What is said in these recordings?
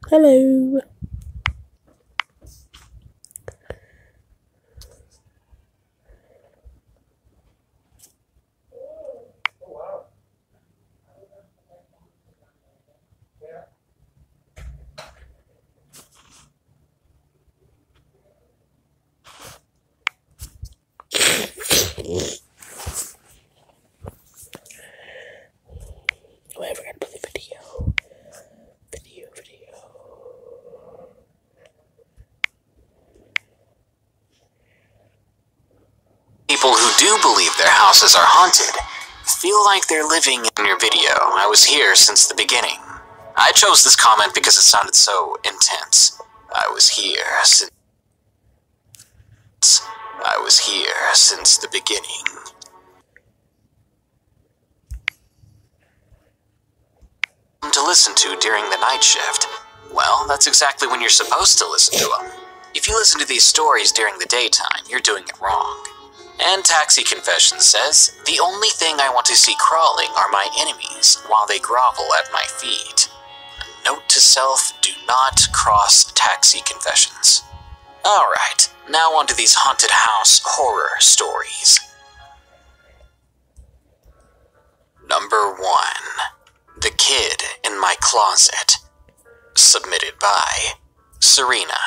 Hello. Whoever can play video. People who do believe their houses are haunted feel like they're living in your video. I was here since the beginning. I chose this comment because it sounded so intense. I was here since the beginning. To listen to during the night shift. Well, that's exactly when you're supposed to listen to them. If you listen to these stories during the daytime, you're doing it wrong. And Taxi Confession says, the only thing I want to see crawling are my enemies while they grovel at my feet. Note to self, do not cross Taxi Confessions. Alright, now on to these haunted house horror stories. Number 1. The Kid in My Closet. Submitted by Serena.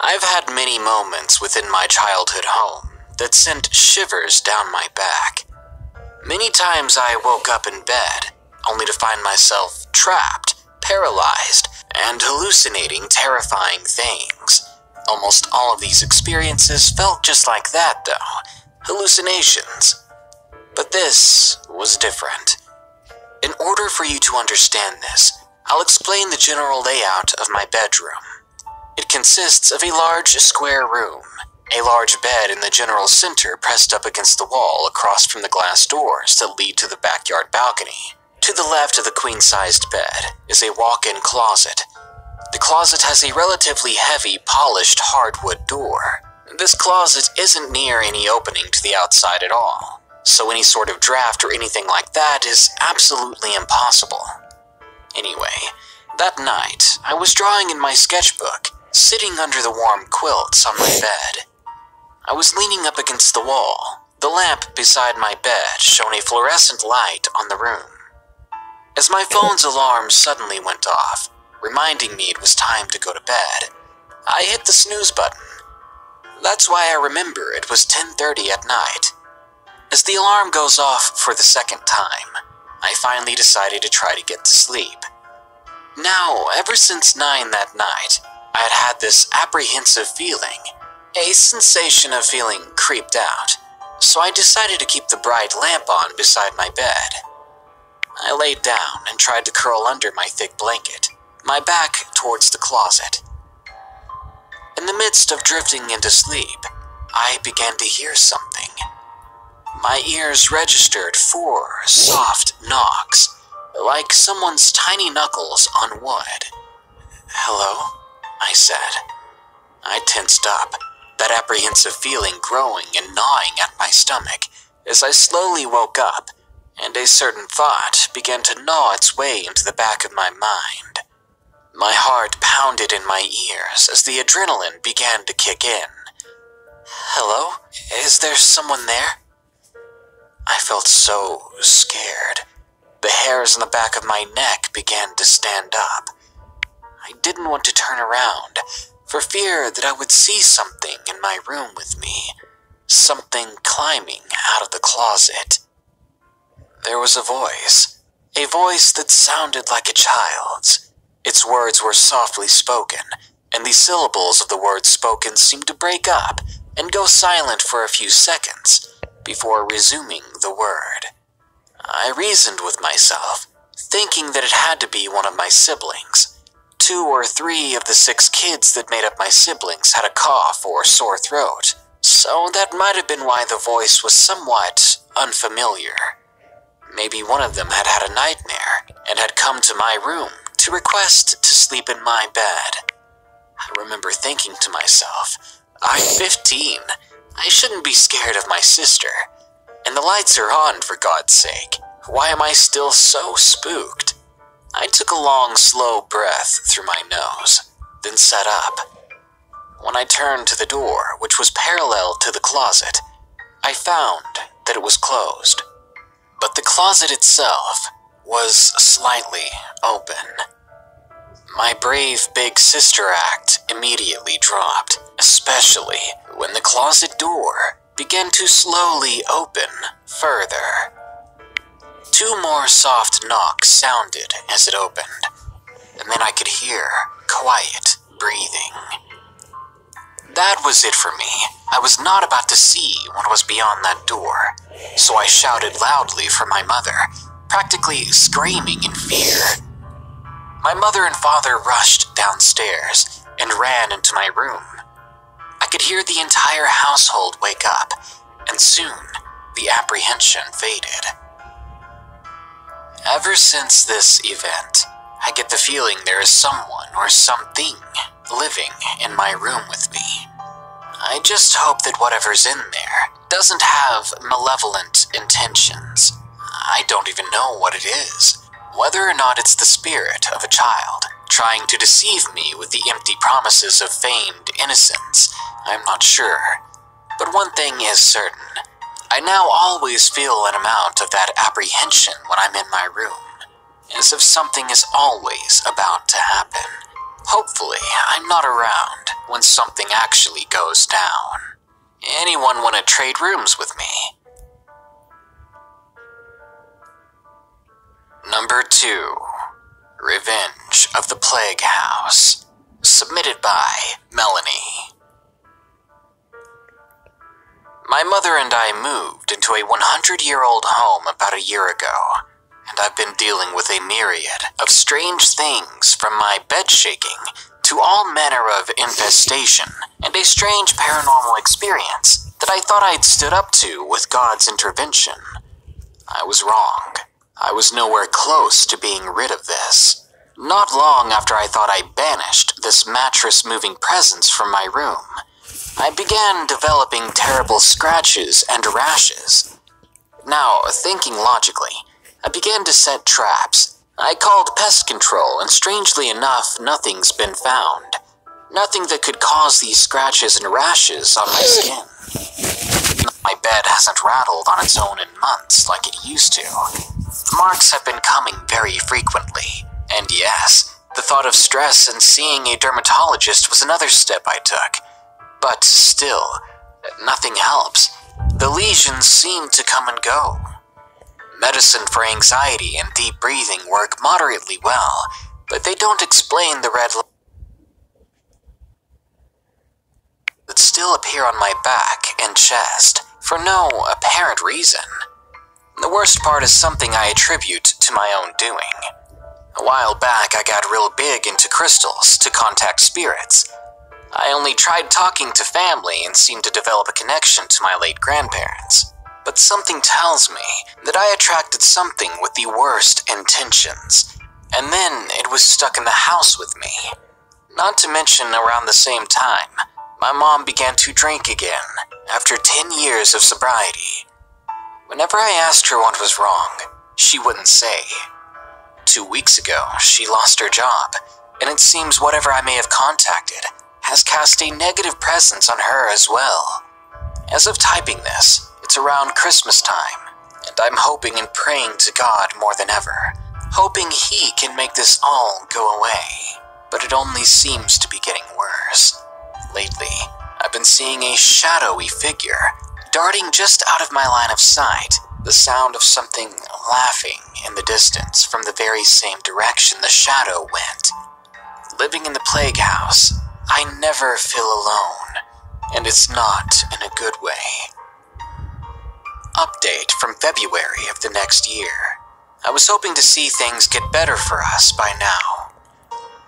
I've had many moments within my childhood home that sent shivers down my back. Many times I woke up in bed, only to find myself trapped, paralyzed, and hallucinating terrifying things. Almost all of these experiences felt just like that, though. Hallucinations. But this was different. In order for you to understand this, I'll explain the general layout of my bedroom. It consists of a large square room, a large bed in the general center pressed up against the wall across from the glass doors that lead to the backyard balcony. To the left of the queen-sized bed is a walk-in closet. The closet has a relatively heavy, polished hardwood door. This closet isn't near any opening to the outside at all, so any sort of draft or anything like that is absolutely impossible. Anyway, that night, I was drawing in my sketchbook, sitting under the warm quilts on my bed. I was leaning up against the wall, the lamp beside my bed shone a fluorescent light on the room. As my phone's alarm suddenly went off, reminding me it was time to go to bed, I hit the snooze button. That's why I remember it was 10:30 at night. As the alarm goes off for the second time, I finally decided to try to get to sleep. Now, ever since 9 that night, I had had this apprehensive feeling, a sensation of feeling creeped out, so I decided to keep the bright lamp on beside my bed. I laid down and tried to curl under my thick blanket, my back towards the closet. In the midst of drifting into sleep, I began to hear something. My ears registered 4 soft knocks, like someone's tiny knuckles on wood. "Hello?" I said. I tensed up, that apprehensive feeling growing and gnawing at my stomach as I slowly woke up, and a certain thought began to gnaw its way into the back of my mind. My heart pounded in my ears as the adrenaline began to kick in. "Hello? Is there someone there?" I felt so scared. The hairs on the back of my neck began to stand up. I didn't want to turn around, for fear that I would see something in my room with me, something climbing out of the closet. There was a voice that sounded like a child's. Its words were softly spoken, and the syllables of the words spoken seemed to break up and go silent for a few seconds before resuming the word. I reasoned with myself, thinking that it had to be one of my siblings. 2 or 3 of the 6 kids that made up my siblings had a cough or sore throat, so that might have been why the voice was somewhat unfamiliar. Maybe one of them had had a nightmare and had come to my room to request to sleep in my bed. I remember thinking to myself, I'm 15. I shouldn't be scared of my sister. And the lights are on, for God's sake. Why am I still so spooked? I took a long, slow breath through my nose, then sat up. When I turned to the door, which was parallel to the closet, I found that it was closed. But the closet itself was slightly open. My brave big sister act immediately dropped, especially when the closet door began to slowly open further. 2 more soft knocks sounded as it opened, and then I could hear quiet breathing. That was it for me. I was not about to see what was beyond that door, so I shouted loudly for my mother, practically screaming in fear. My mother and father rushed downstairs and ran into my room. I could hear the entire household wake up, and soon the apprehension faded. Ever since this event, I get the feeling there is someone or something living in my room with me. I just hope that whatever's in there doesn't have malevolent intentions. I don't even know what it is. Whether or not it's the spirit of a child trying to deceive me with the empty promises of feigned innocence, I'm not sure. But one thing is certain. I now always feel an amount of that apprehension when I'm in my room, as if something is always about to happen. Hopefully, I'm not around when something actually goes down. Anyone want to trade rooms with me? Number 2. Revenge of the Plague House. Submitted by Melanie. My mother and I moved into a 100-year-old home about a year ago, and I've been dealing with a myriad of strange things from my bed shaking to all manner of infestation and a strange paranormal experience that I thought I'd stood up to with God's intervention. I was wrong. I was nowhere close to being rid of this. Not long after I thought I banished this mattress-moving presence from my room, I began developing terrible scratches and rashes. Now, thinking logically, I began to set traps. I called pest control, and strangely enough, nothing's been found. Nothing that could cause these scratches and rashes on my skin. My bed hasn't rattled on its own in months like it used to. Marks have been coming very frequently, and yes, the thought of stress and seeing a dermatologist was another step I took. But still, nothing helps. The lesions seem to come and go. Medicine for anxiety and deep breathing work moderately well, but they don't explain the red lines that still appear on my back and chest for no apparent reason. The worst part is something I attribute to my own doing. A while back, I got real big into crystals to contact spirits. I only tried talking to family and seemed to develop a connection to my late grandparents. But something tells me that I attracted something with the worst intentions, and then it was stuck in the house with me. Not to mention, around the same time, my mom began to drink again, after 10 years of sobriety. Whenever I asked her what was wrong, she wouldn't say. 2 weeks ago, she lost her job, and it seems whatever I may have contacted has cast a negative presence on her as well. As of typing this, it's around Christmas time, and I'm hoping and praying to God more than ever, hoping He can make this all go away. But it only seems to be getting worse. Lately, I've been seeing a shadowy figure darting just out of my line of sight, the sound of something laughing in the distance from the very same direction the shadow went. Living in the plague house, I never feel alone, and it's not in a good way. Update from February of the next year. I was hoping to see things get better for us by now.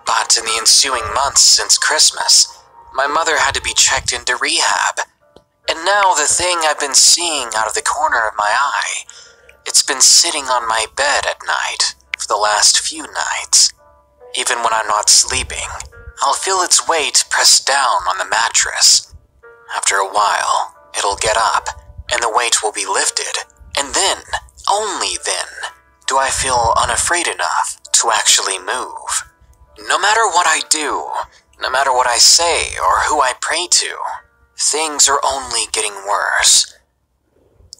But in the ensuing months since Christmas, my mother had to be checked into rehab. And now the thing I've been seeing out of the corner of my eye, it's been sitting on my bed at night for the last few nights. Even when I'm not sleeping, I'll feel its weight pressed down on the mattress. After a while, it'll get up, and the weight will be lifted, and then, only then, do I feel unafraid enough to actually move. No matter what I do, no matter what I say or who I pray to, things are only getting worse.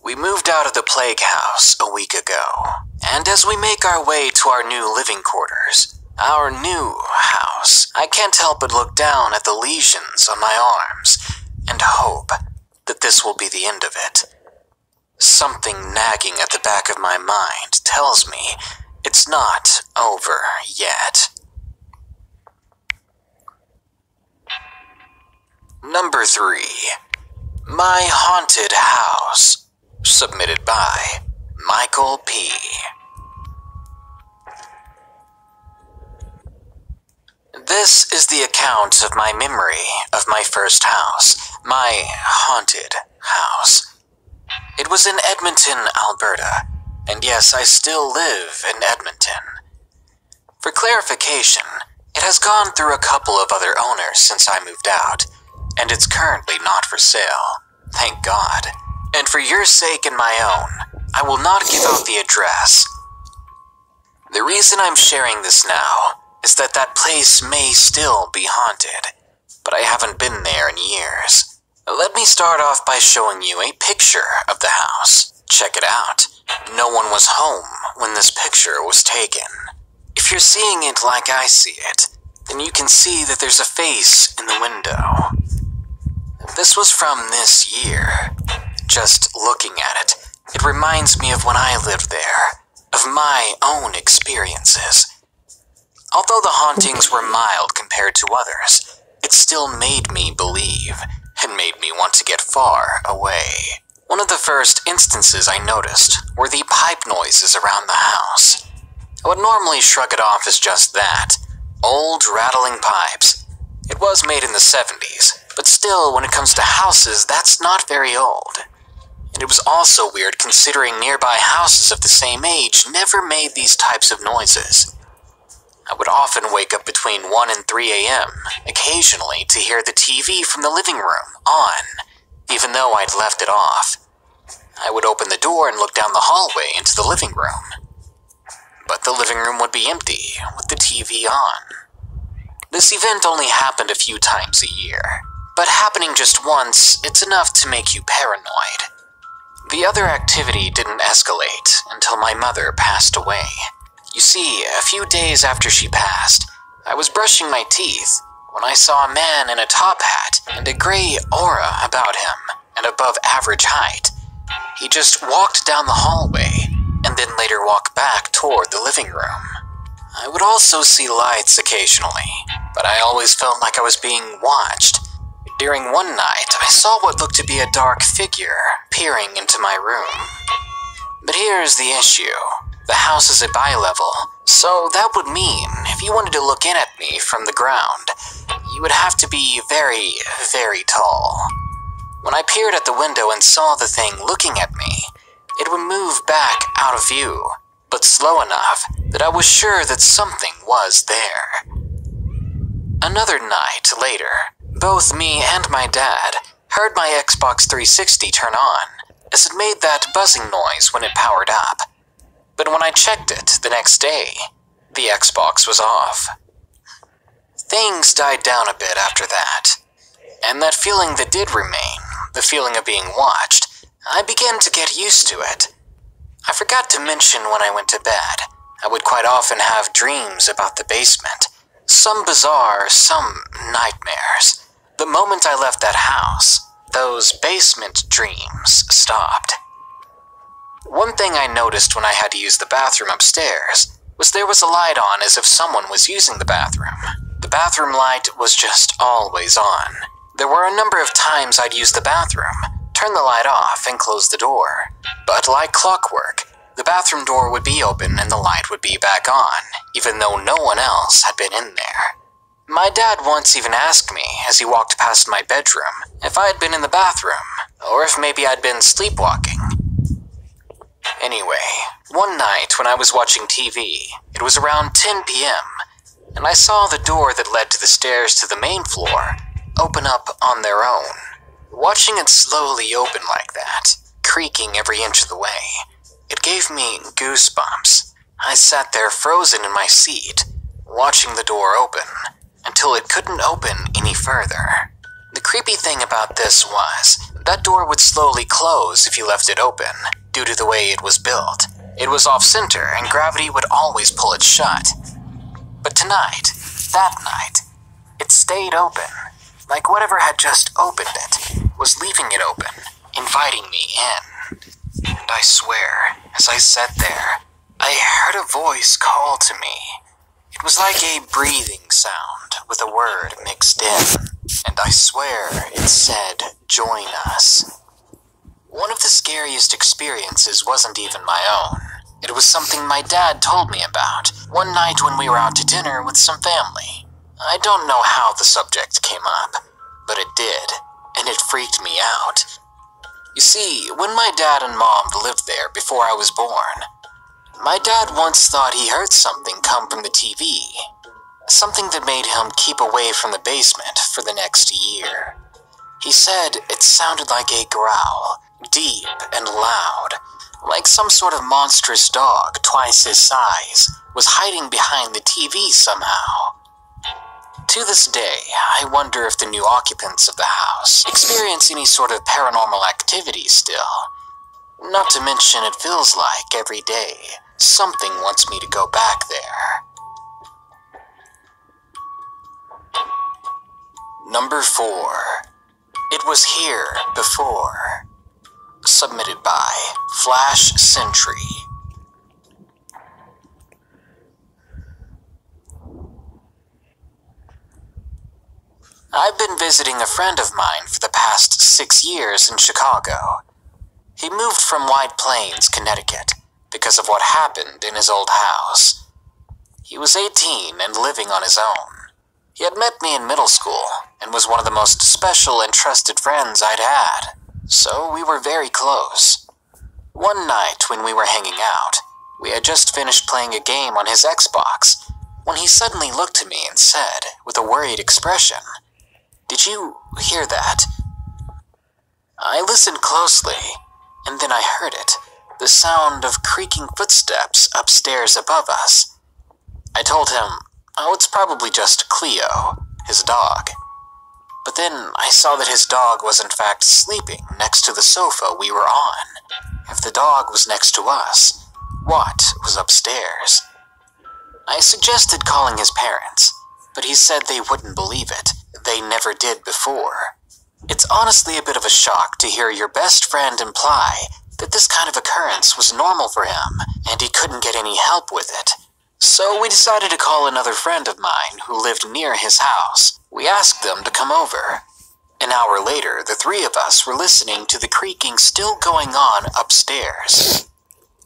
We moved out of the plague house a week ago, and as we make our way to our new living quarters, our new house, I can't help but look down at the lesions on my arms and hope that this will be the end of it. Something nagging at the back of my mind tells me it's not over yet. Number 3. My Haunted House, submitted by Michael P. This is the account of my memory of my first house, my haunted house. It was in Edmonton, Alberta, and yes, I still live in Edmonton. For clarification, it has gone through a couple of other owners since I moved out, and it's currently not for sale, thank God. And for your sake and my own, I will not give out the address. The reason I'm sharing this now is that place may still be haunted, but I haven't been there in years. Let me start off by showing you a picture of the house. Check it out. No one was home when this picture was taken. If you're seeing it like I see it, then you can see that there's a face in the window. This was from this year. Just looking at it, it reminds me of when I lived there, of my own experiences. Although the hauntings were mild compared to others, it still made me believe, and made me want to get far away. One of the first instances I noticed were the pipe noises around the house. I would normally shrug it off as just that, old rattling pipes. It was made in the 70s, but still, when it comes to houses, that's not very old. And it was also weird considering nearby houses of the same age never made these types of noises. I would often wake up between 1 and 3 a.m., occasionally to hear the TV from the living room on, even though I'd left it off. I would open the door and look down the hallway into the living room. But the living room would be empty, with the TV on. This event only happened a few times a year, but happening just once, it's enough to make you paranoid. The other activity didn't escalate until my mother passed away. You see, a few days after she passed, I was brushing my teeth when I saw a man in a top hat and a gray aura about him and above average height. He just walked down the hallway and then later walked back toward the living room. I would also see lights occasionally, but I always felt like I was being watched. During one night, I saw what looked to be a dark figure peering into my room. But here's the issue. The house is at bi-level, so that would mean if you wanted to look in at me from the ground, you would have to be very, very tall. When I peered at the window and saw the thing looking at me, it would move back out of view, but slow enough that I was sure that something was there. Another night later, both me and my dad heard my Xbox 360 turn on, as it made that buzzing noise when it powered up. But when I checked it the next day, the Xbox was off. Things died down a bit after that, and that feeling that did remain, the feeling of being watched, I began to get used to it. I forgot to mention when I went to bed, I would quite often have dreams about the basement, some bizarre, some nightmares. The moment I left that house, those basement dreams stopped. One thing I noticed when I had to use the bathroom upstairs was there was a light on as if someone was using the bathroom. The bathroom light was just always on. There were a number of times I'd use the bathroom, turn the light off, and close the door. But like clockwork, the bathroom door would be open and the light would be back on, even though no one else had been in there. My dad once even asked me, as he walked past my bedroom, if I had been in the bathroom, or if maybe I'd been sleepwalking. Anyway, one night when I was watching TV, it was around 10 p.m., and I saw the door that led to the stairs to the main floor open up on their own. Watching it slowly open like that, creaking every inch of the way, it gave me goosebumps. I sat there frozen in my seat, watching the door open, until it couldn't open any further. The creepy thing about this was, that door would slowly close if you left it open, due to the way it was built. It was off-center, and gravity would always pull it shut. But tonight, that night, it stayed open, like whatever had just opened it was leaving it open, inviting me in. And I swear, as I sat there, I heard a voice call to me. It was like a breathing sound with a word mixed in, and I swear it said, "Join us." One of the scariest experiences wasn't even my own. It was something my dad told me about one night when we were out to dinner with some family. I don't know how the subject came up, but it did, and it freaked me out. You see, when my dad and mom lived there before I was born, my dad once thought he heard something come from the TV. Something that made him keep away from the basement for the next year. He said it sounded like a growl, deep and loud, like some sort of monstrous dog twice his size was hiding behind the TV somehow. To this day, I wonder if the new occupants of the house experience any sort of paranormal activity still. Not to mention it feels like every day something wants me to go back there. Number 4. It was here before. Submitted by Flash Sentry. I've been visiting a friend of mine for the past 6 years in Chicago. He moved from White Plains, Connecticut, because of what happened in his old house. He was 18 and living on his own. He had met me in middle school and was one of the most special and trusted friends I'd had, so we were very close. One night when we were hanging out, we had just finished playing a game on his Xbox when he suddenly looked at me and said, with a worried expression, "Did you hear that?" I listened closely, and then I heard it, the sound of creaking footsteps upstairs above us. I told him, "Oh, it's probably just Cleo, his dog." But then I saw that his dog was in fact sleeping next to the sofa we were on. If the dog was next to us, what was upstairs? I suggested calling his parents, but he said they wouldn't believe it. They never did before. It's honestly a bit of a shock to hear your best friend imply that this kind of occurrence was normal for him, and he couldn't get any help with it. So we decided to call another friend of mine who lived near his house. We asked them to come over. An hour later, the three of us were listening to the creaking still going on upstairs.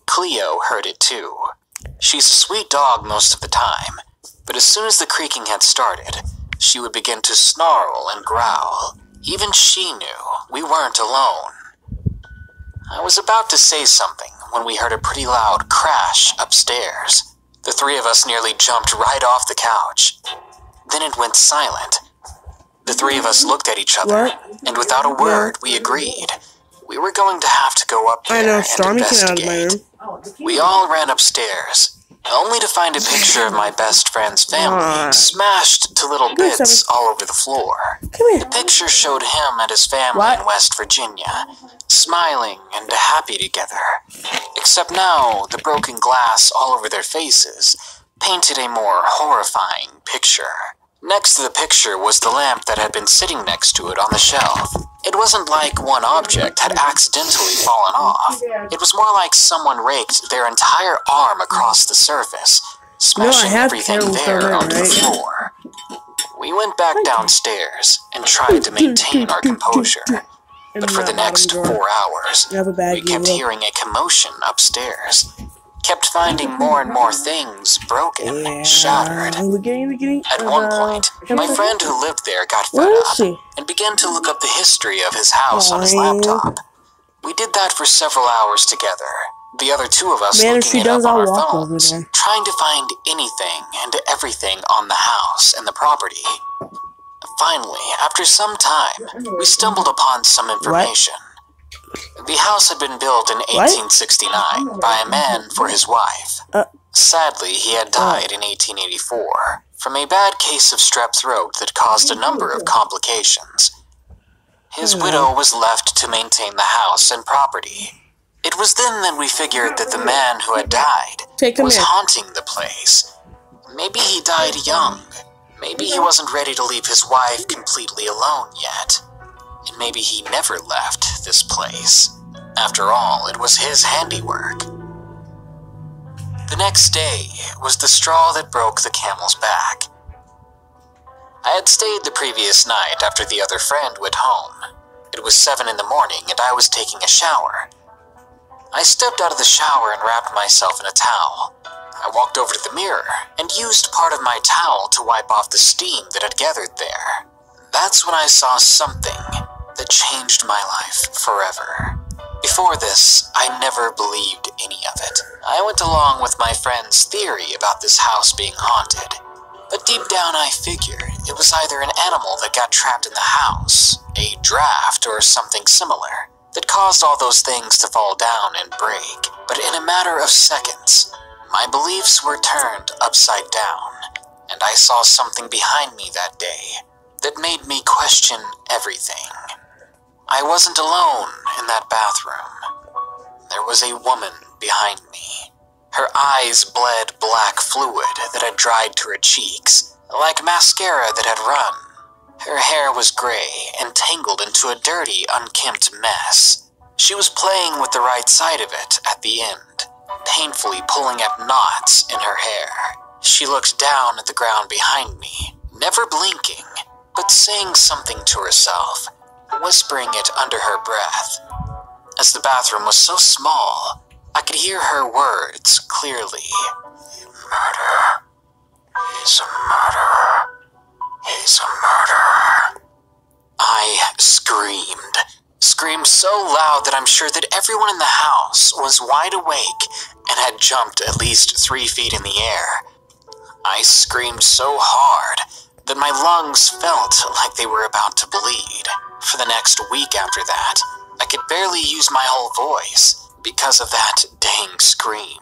Cleo heard it too. She's a sweet dog most of the time, but as soon as the creaking had started, she would begin to snarl and growl. Even she knew we weren't alone. I was about to say something when we heard a pretty loud crash upstairs. The three of us nearly jumped right off the couch. Then it went silent. The three of us looked at each other, and without a word, we agreed. We were going to have to go up there and investigate. We all ran upstairs, only to find a picture of my best friend's family smashed to little bits all over the floor. The picture showed him and his family in West Virginia, smiling and happy together. Except now, the broken glass all over their faces painted a more horrifying picture. Next to the picture was the lamp that had been sitting next to it on the shelf. It wasn't like one object had accidentally fallen off. It was more like someone raked their entire arm across the surface, smashing everything there onto the floor. We went back downstairs and tried to maintain our composure. But for the next 4 hours, we kept hearing a commotion upstairs. Kept finding more and more things broken, shattered. At one point, my friend who lived there got fed up and began to look up the history of his house on his laptop. We did that for several hours together, the other two of us looking it up on our phones, trying to find anything and everything on the house and the property. Finally, after some time, we stumbled upon some information. The house had been built in 1869 by a man for his wife. Sadly, he had died in 1884 from a bad case of strep throat that caused a number of complications. His widow was left to maintain the house and property. It was then that we figured that the man who had died was haunting the place. Maybe he died young. Maybe he wasn't ready to leave his wife completely alone yet. And maybe he never left this place. After all, it was his handiwork. The next day was the straw that broke the camel's back. I had stayed the previous night after the other friend went home. It was 7 in the morning and I was taking a shower. I stepped out of the shower and wrapped myself in a towel. I walked over to the mirror and used part of my towel to wipe off the steam that had gathered there. That's when I saw something that changed my life forever. Before this, I never believed any of it. I went along with my friend's theory about this house being haunted. But deep down I figured it was either an animal that got trapped in the house, a draft, or something similar that caused all those things to fall down and break. But in a matter of seconds, my beliefs were turned upside down, and I saw something behind me that day that made me question everything. I wasn't alone in that bathroom. There was a woman behind me. Her eyes bled black fluid that had dried to her cheeks, like mascara that had run. Her hair was gray and tangled into a dirty, unkempt mess. She was playing with the right side of it at the end, painfully pulling at knots in her hair. She looked down at the ground behind me, never blinking, but saying something to herself, whispering it under her breath. As the bathroom was so small, I could hear her words clearly. Murder. He's a murderer. He's a murderer. I screamed so loud that I'm sure that everyone in the house was wide awake and had jumped at least 3 feet in the air. I screamed so hard that my lungs felt like they were about to bleed. For the next week after that, I could barely use my whole voice because of that dang scream.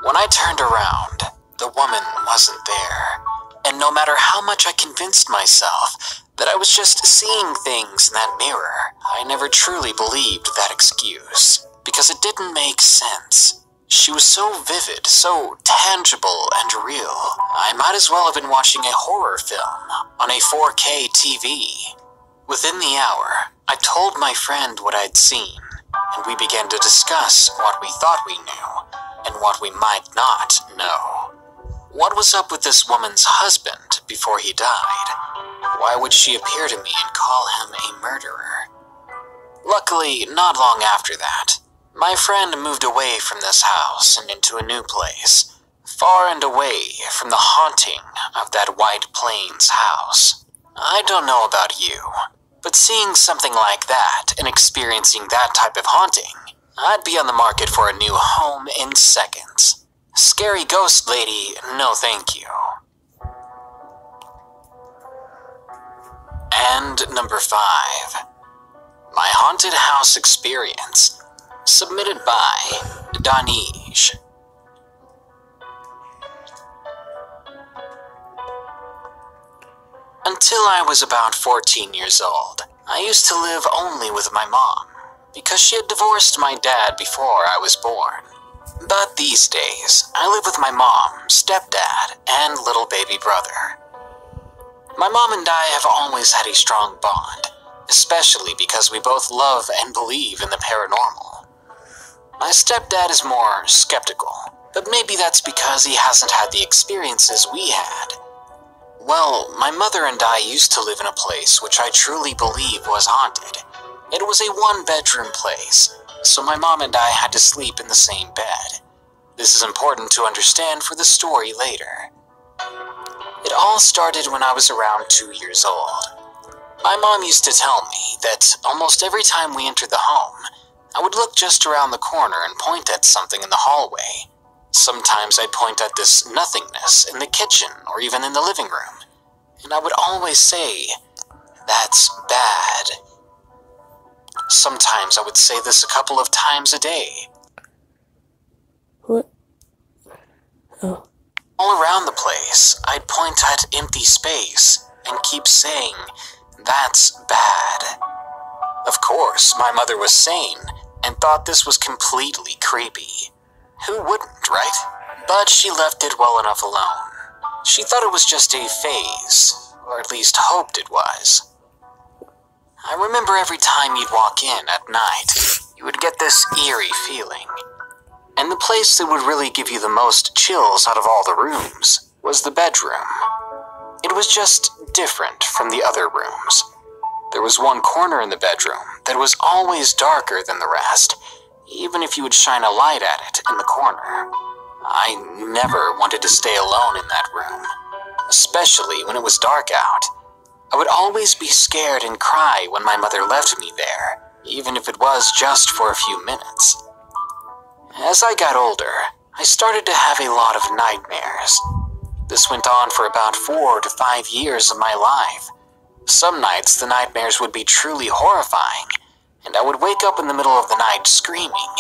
When I turned around, the woman wasn't there. And no matter how much I convinced myself that I was just seeing things in that mirror, I never truly believed that excuse, because it didn't make sense. She was so vivid, so tangible and real. I might as well have been watching a horror film on a 4K TV. Within the hour, I told my friend what I'd seen, and we began to discuss what we thought we knew and what we might not know. What was up with this woman's husband before he died? Why would she appear to me and call him a murderer? Luckily, not long after that, my friend moved away from this house and into a new place, far and away from the haunting of that White Plains house. I don't know about you, but seeing something like that and experiencing that type of haunting, I'd be on the market for a new home in seconds. Scary ghost lady, no thank you. And number 5. My haunted house experience. Submitted by Danish. Until I was about 14 years old, I used to live only with my mom, because she had divorced my dad before I was born. But these days, I live with my mom, stepdad, and little baby brother. My mom and I have always had a strong bond, especially because we both love and believe in the paranormal. My stepdad is more skeptical, but maybe that's because he hasn't had the experiences we had. Well, my mother and I used to live in a place which I truly believe was haunted. It was a 1-bedroom place, so my mom and I had to sleep in the same bed. This is important to understand for the story later. It all started when I was around 2 years old. My mom used to tell me that almost every time we entered the home, I would look just around the corner and point at something in the hallway. Sometimes I'd point at this nothingness in the kitchen or even in the living room, and I would always say, "That's bad." Sometimes I would say this a couple of times a day. What? Oh. place, I'd point at empty space and keep saying, "That's bad." Of course, my mother was sane and thought this was completely creepy. Who wouldn't, right? But she left it well enough alone. She thought it was just a phase, or at least hoped it was. I remember every time you'd walk in at night, you would get this eerie feeling. And the place that would really give you the most chills out of all the rooms was the bedroom. It was just different from the other rooms. There was one corner in the bedroom that was always darker than the rest, even if you would shine a light at it in the corner. I never wanted to stay alone in that room, especially when it was dark out. I would always be scared and cry when my mother left me there, even if it was just for a few minutes. As I got older, I started to have a lot of nightmares. This went on for about 4 to 5 years of my life. Some nights the nightmares would be truly horrifying, and I would wake up in the middle of the night screaming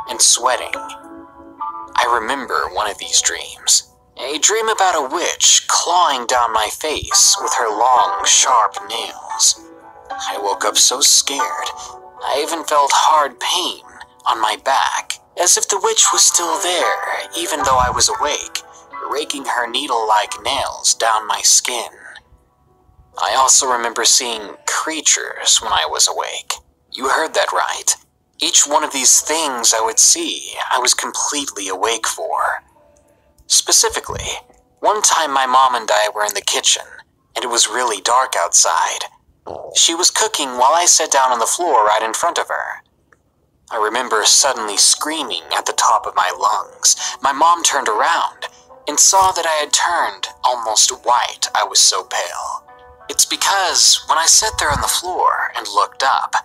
and sweating. I remember one of these dreams. A dream about a witch clawing down my face with her long, sharp nails. I woke up so scared, I even felt hard pain on my back, as if the witch was still there, even though I was awake, raking her needle-like nails down my skin. I also remember seeing creatures when I was awake. You heard that right. Each one of these things I would see, I was completely awake for. Specifically, one time my mom and I were in the kitchen, and it was really dark outside. She was cooking while I sat down on the floor right in front of her. I remember suddenly screaming at the top of my lungs. My mom turned around and saw that I had turned almost white. I was so pale. It's because when I sat there on the floor and looked up,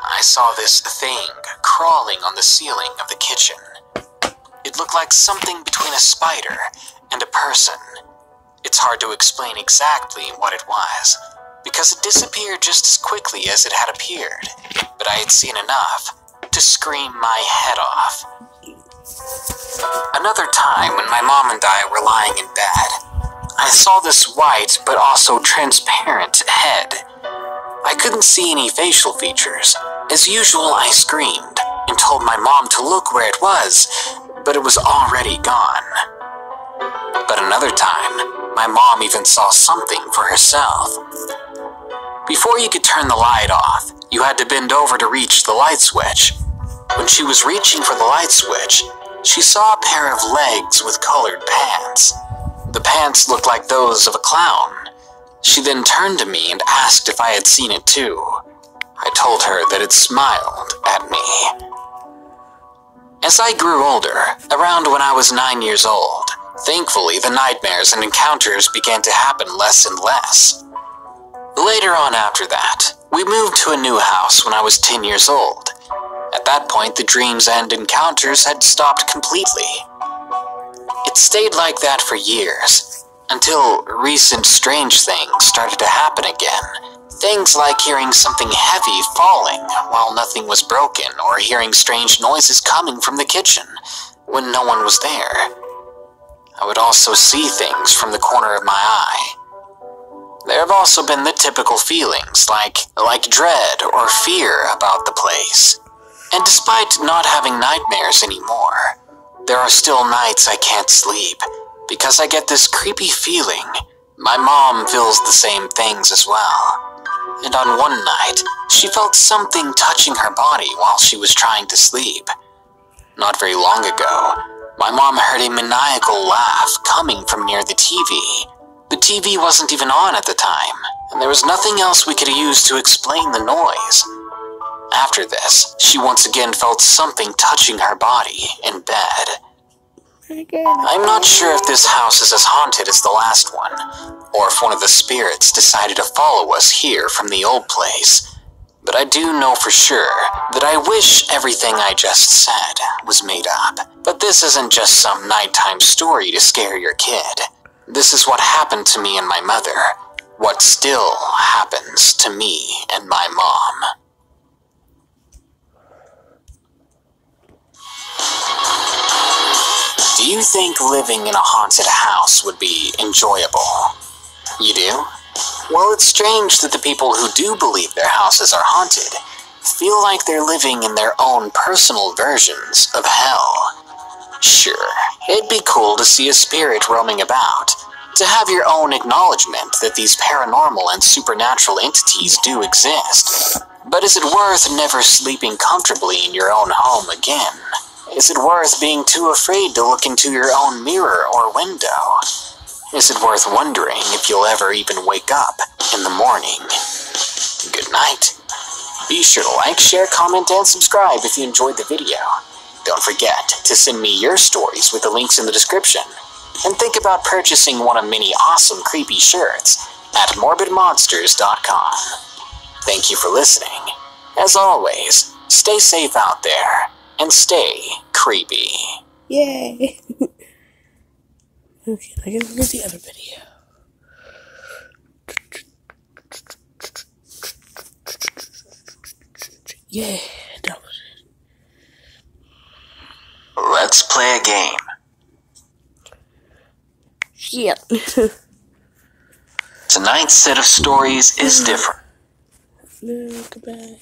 I saw this thing crawling on the ceiling of the kitchen. It looked like something between a spider and a person. It's hard to explain exactly what it was, because it disappeared just as quickly as it had appeared, but I had seen enough to scream my head off. Another time, when my mom and I were lying in bed, I saw this white but also transparent head. I couldn't see any facial features. As usual, I screamed and told my mom to look where it was, but it was already gone. But another time, my mom even saw something for herself. Before you could turn the light off, you had to bend over to reach the light switch. When she was reaching for the light switch, she saw a pair of legs with colored pants. The pants looked like those of a clown. She then turned to me and asked if I had seen it too. I told her that it smiled at me. As I grew older, around when I was 9 years old, thankfully the nightmares and encounters began to happen less and less. Later on after that, we moved to a new house when I was 10 years old. At that point, the dreams and encounters had stopped completely. It stayed like that for years, until recent strange things started to happen again. Things like hearing something heavy falling while nothing was broken, or hearing strange noises coming from the kitchen when no one was there. I would also see things from the corner of my eye. There have also been the typical feelings like dread or fear about the place. And despite not having nightmares anymore, there are still nights I can't sleep because I get this creepy feeling. My mom feels the same things as well. And on one night, she felt something touching her body while she was trying to sleep. Not very long ago, my mom heard a maniacal laugh coming from near the TV. The TV wasn't even on at the time, and there was nothing else we could use to explain the noise. After this, she once again felt something touching her body in bed. I'm not sure if this house is as haunted as the last one, or if one of the spirits decided to follow us here from the old place, but I do know for sure that I wish everything I just said was made up. But this isn't just some nighttime story to scare your kid. This is what happened to me and my mother, what still happens to me and my mom. Do you think living in a haunted house would be enjoyable? You do? Well, it's strange that the people who do believe their houses are haunted feel like they're living in their own personal versions of hell. Sure, it'd be cool to see a spirit roaming about, to have your own acknowledgement that these paranormal and supernatural entities do exist. But is it worth never sleeping comfortably in your own home again? Is it worth being too afraid to look into your own mirror or window? Is it worth wondering if you'll ever even wake up in the morning? Good night. Be sure to like, share, comment, and subscribe if you enjoyed the video. Don't forget to send me your stories with the links in the description. And think about purchasing one of many awesome creepy shirts at morbidmonsters.com. Thank you for listening. As always, stay safe out there and stay creepy. Yay! Okay, I guess look at the other video. Yeah, download it. Let's play a game. Shit. Tonight's set of stories is different. No, go back.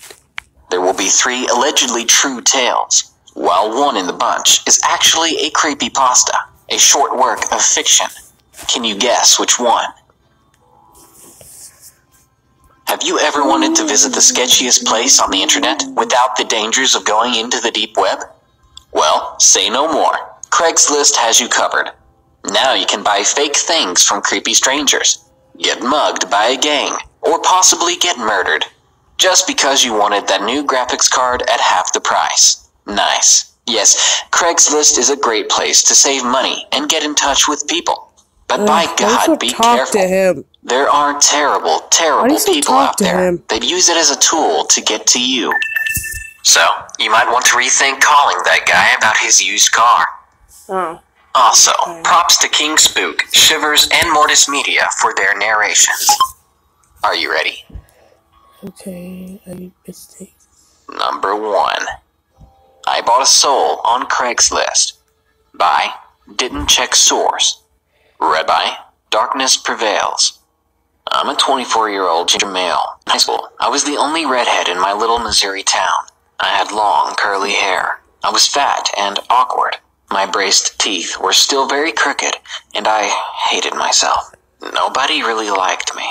There will be 3 allegedly true tales, while one in the bunch is actually a creepypasta, a short work of fiction. Can you guess which one? Have you ever wanted to visit the sketchiest place on the internet without the dangers of going into the deep web? Well, say no more. Craigslist has you covered. Now you can buy fake things from creepy strangers, get mugged by a gang, or possibly get murdered, just because you wanted that new graphics card at half the price. Nice. Yes, Craigslist is a great place to save money and get in touch with people. But by God, be careful. To him. There are terrible, terrible people out there him? that use it as a tool to get to you. So, you might want to rethink calling that guy about his used car. Oh. Also, props to King Spook, Shivers, and Mortis Media for their narrations. Are you ready? Okay, I missed it. Number 1. I bought a soul on Craigslist. By Didn't Check Source. Read by Darkness Prevails. I'm a 24-year-old ginger male. In high school, I was the only redhead in my little Missouri town. I had long, curly hair. I was fat and awkward. My braced teeth were still very crooked, and I hated myself. Nobody really liked me.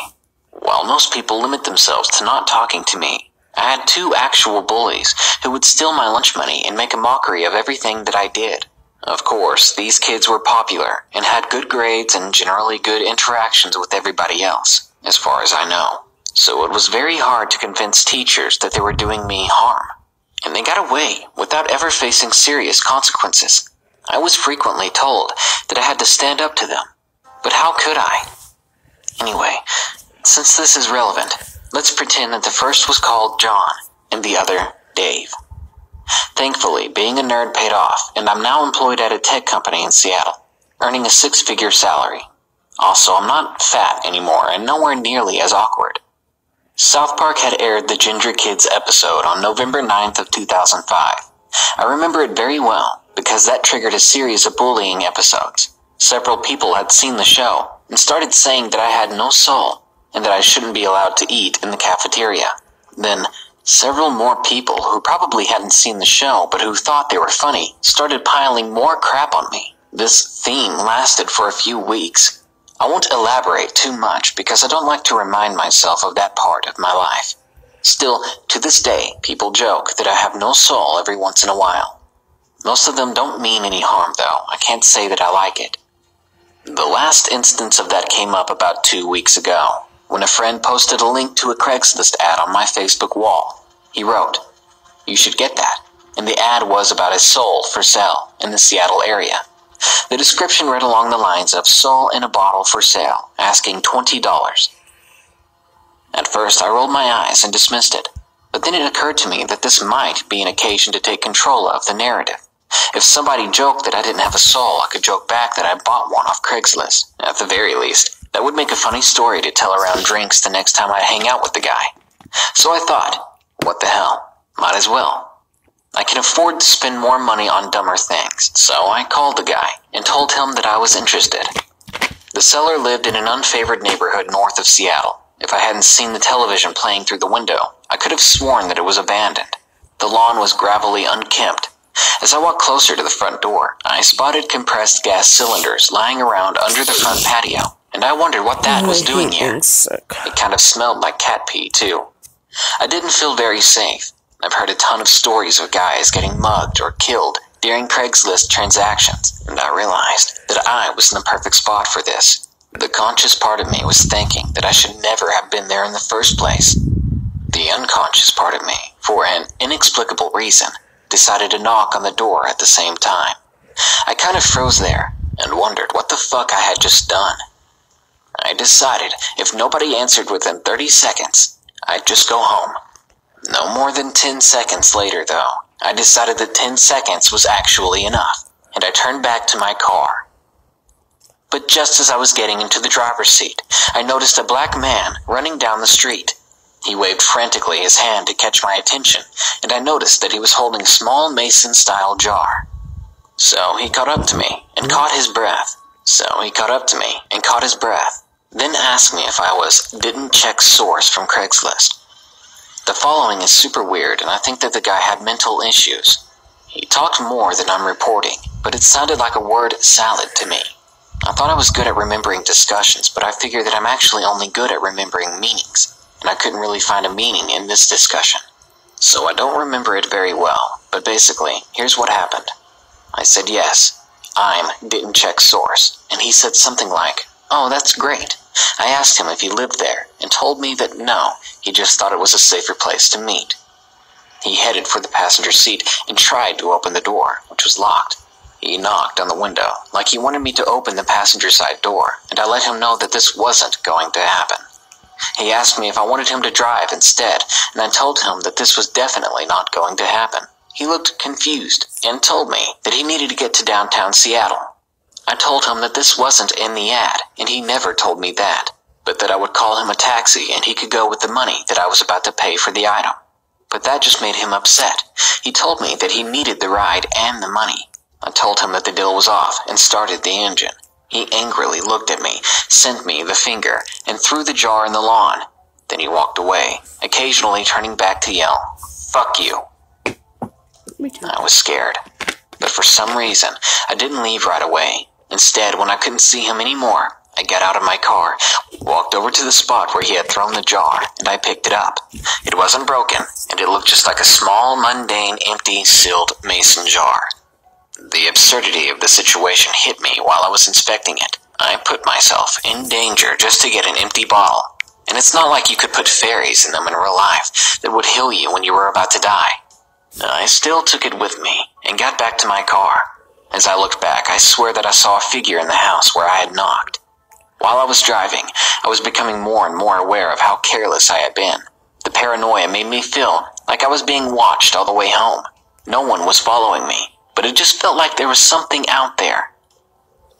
While most people limit themselves to not talking to me, I had 2 actual bullies who would steal my lunch money and make a mockery of everything that I did. Of course, these kids were popular and had good grades and generally good interactions with everybody else, as far as I know. So it was very hard to convince teachers that they were doing me harm. And they got away without ever facing serious consequences. I was frequently told that I had to stand up to them. But how could I? Anyway, since this is relevant, let's pretend that the first was called John and the other Dave. Thankfully, being a nerd paid off, and I'm now employed at a tech company in Seattle, earning a 6-figure salary. Also, I'm not fat anymore and nowhere nearly as awkward. South Park had aired the Ginger Kids episode on November 9th of 2005. I remember it very well because that triggered a series of bullying episodes. Several people had seen the show and started saying that I had no soul and that I shouldn't be allowed to eat in the cafeteria. Then, several more people who probably hadn't seen the show but who thought they were funny started piling more crap on me. This theme lasted for a few weeks. I won't elaborate too much because I don't like to remind myself of that part of my life. Still, to this day, people joke that I have no soul every once in a while. Most of them don't mean any harm, though. I can't say that I like it. The last instance of that came up about 2 weeks ago, when a friend posted a link to a Craigslist ad on my Facebook wall. He wrote, "You should get that," and the ad was about a soul for sale in the Seattle area. The description read along the lines of soul in a bottle for sale, asking $20. At first, I rolled my eyes and dismissed it, but then it occurred to me that this might be an occasion to take control of the narrative. If somebody joked that I didn't have a soul, I could joke back that I bought one off Craigslist. At the very least, that would make a funny story to tell around drinks the next time I hang out with the guy. So I thought, what the hell, might as well. I can afford to spend more money on dumber things, so I called the guy. and told him that I was interested. The seller lived in an unfavored neighborhood north of Seattle. If I hadn't seen the television playing through the window, I could have sworn that it was abandoned. The lawn was gravelly unkempt. As I walked closer to the front door, I spotted compressed gas cylinders lying around under the front patio, and I wondered what that was doing here. It kind of smelled like cat pee, too. I didn't feel very safe. I've heard a ton of stories of guys getting mugged or killed during Craigslist transactions, and I realized that I was in the perfect spot for this. The conscious part of me was thinking that I should never have been there in the first place. The unconscious part of me, for an inexplicable reason, decided to knock on the door at the same time. I kind of froze there and wondered what the fuck I had just done. I decided if nobody answered within 30 seconds, I'd just go home. No more than 10 seconds later, though, I decided that 10 seconds was actually enough, and I turned back to my car. But just as I was getting into the driver's seat, I noticed a black man running down the street. He waved frantically his hand to catch my attention, and I noticed that he was holding a small mason-style jar. So he caught up to me and caught his breath. Then asked me if I didn't check source from Craigslist. The following is super weird, and I think that the guy had mental issues. He talked more than I'm reporting, but it sounded like a word salad to me. I thought I was good at remembering discussions, but I figured that I'm actually only good at remembering meanings, and I couldn't really find a meaning in this discussion. So I don't remember it very well, but basically, here's what happened. I said yes, didn't check source, and he said something like, "Oh, that's great." I asked him if he lived there, and told me that no, he just thought it was a safer place to meet. He headed for the passenger seat and tried to open the door, which was locked. He knocked on the window, like he wanted me to open the passenger side door, and I let him know that this wasn't going to happen. He asked me if I wanted him to drive instead, and I told him that this was definitely not going to happen. He looked confused and told me that he needed to get to downtown Seattle. I told him that this wasn't in the ad, and he never told me that, but that I would call him a taxi and he could go with the money that I was about to pay for the item. But that just made him upset. He told me that he needed the ride and the money. I told him that the deal was off and started the engine. He angrily looked at me, sent me the finger, and threw the jar in the lawn. Then he walked away, occasionally turning back to yell, "Fuck you." I was scared, but for some reason, I didn't leave right away. Instead, when I couldn't see him anymore, I got out of my car, walked over to the spot where he had thrown the jar, and I picked it up. It wasn't broken, and it looked just like a small, mundane, empty, sealed mason jar. The absurdity of the situation hit me while I was inspecting it. I put myself in danger just to get an empty bottle. And it's not like you could put fairies in them in real life that would heal you when you were about to die. I still took it with me and got back to my car. As I looked back, I swear that I saw a figure in the house where I had knocked. While I was driving, I was becoming more and more aware of how careless I had been. The paranoia made me feel like I was being watched all the way home. No one was following me, but it just felt like there was something out there.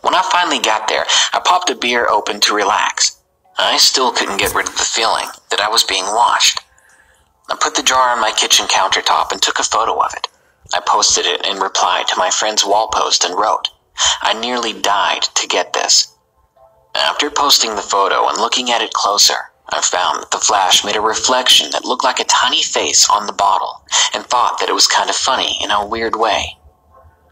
When I finally got there, I popped a beer open to relax. I still couldn't get rid of the feeling that I was being watched. I put the jar on my kitchen countertop and took a photo of it. I posted it in reply to my friend's wall post and wrote, "I nearly died to get this." After posting the photo and looking at it closer, I found that the flash made a reflection that looked like a tiny face on the bottle, and thought that it was kind of funny in a weird way.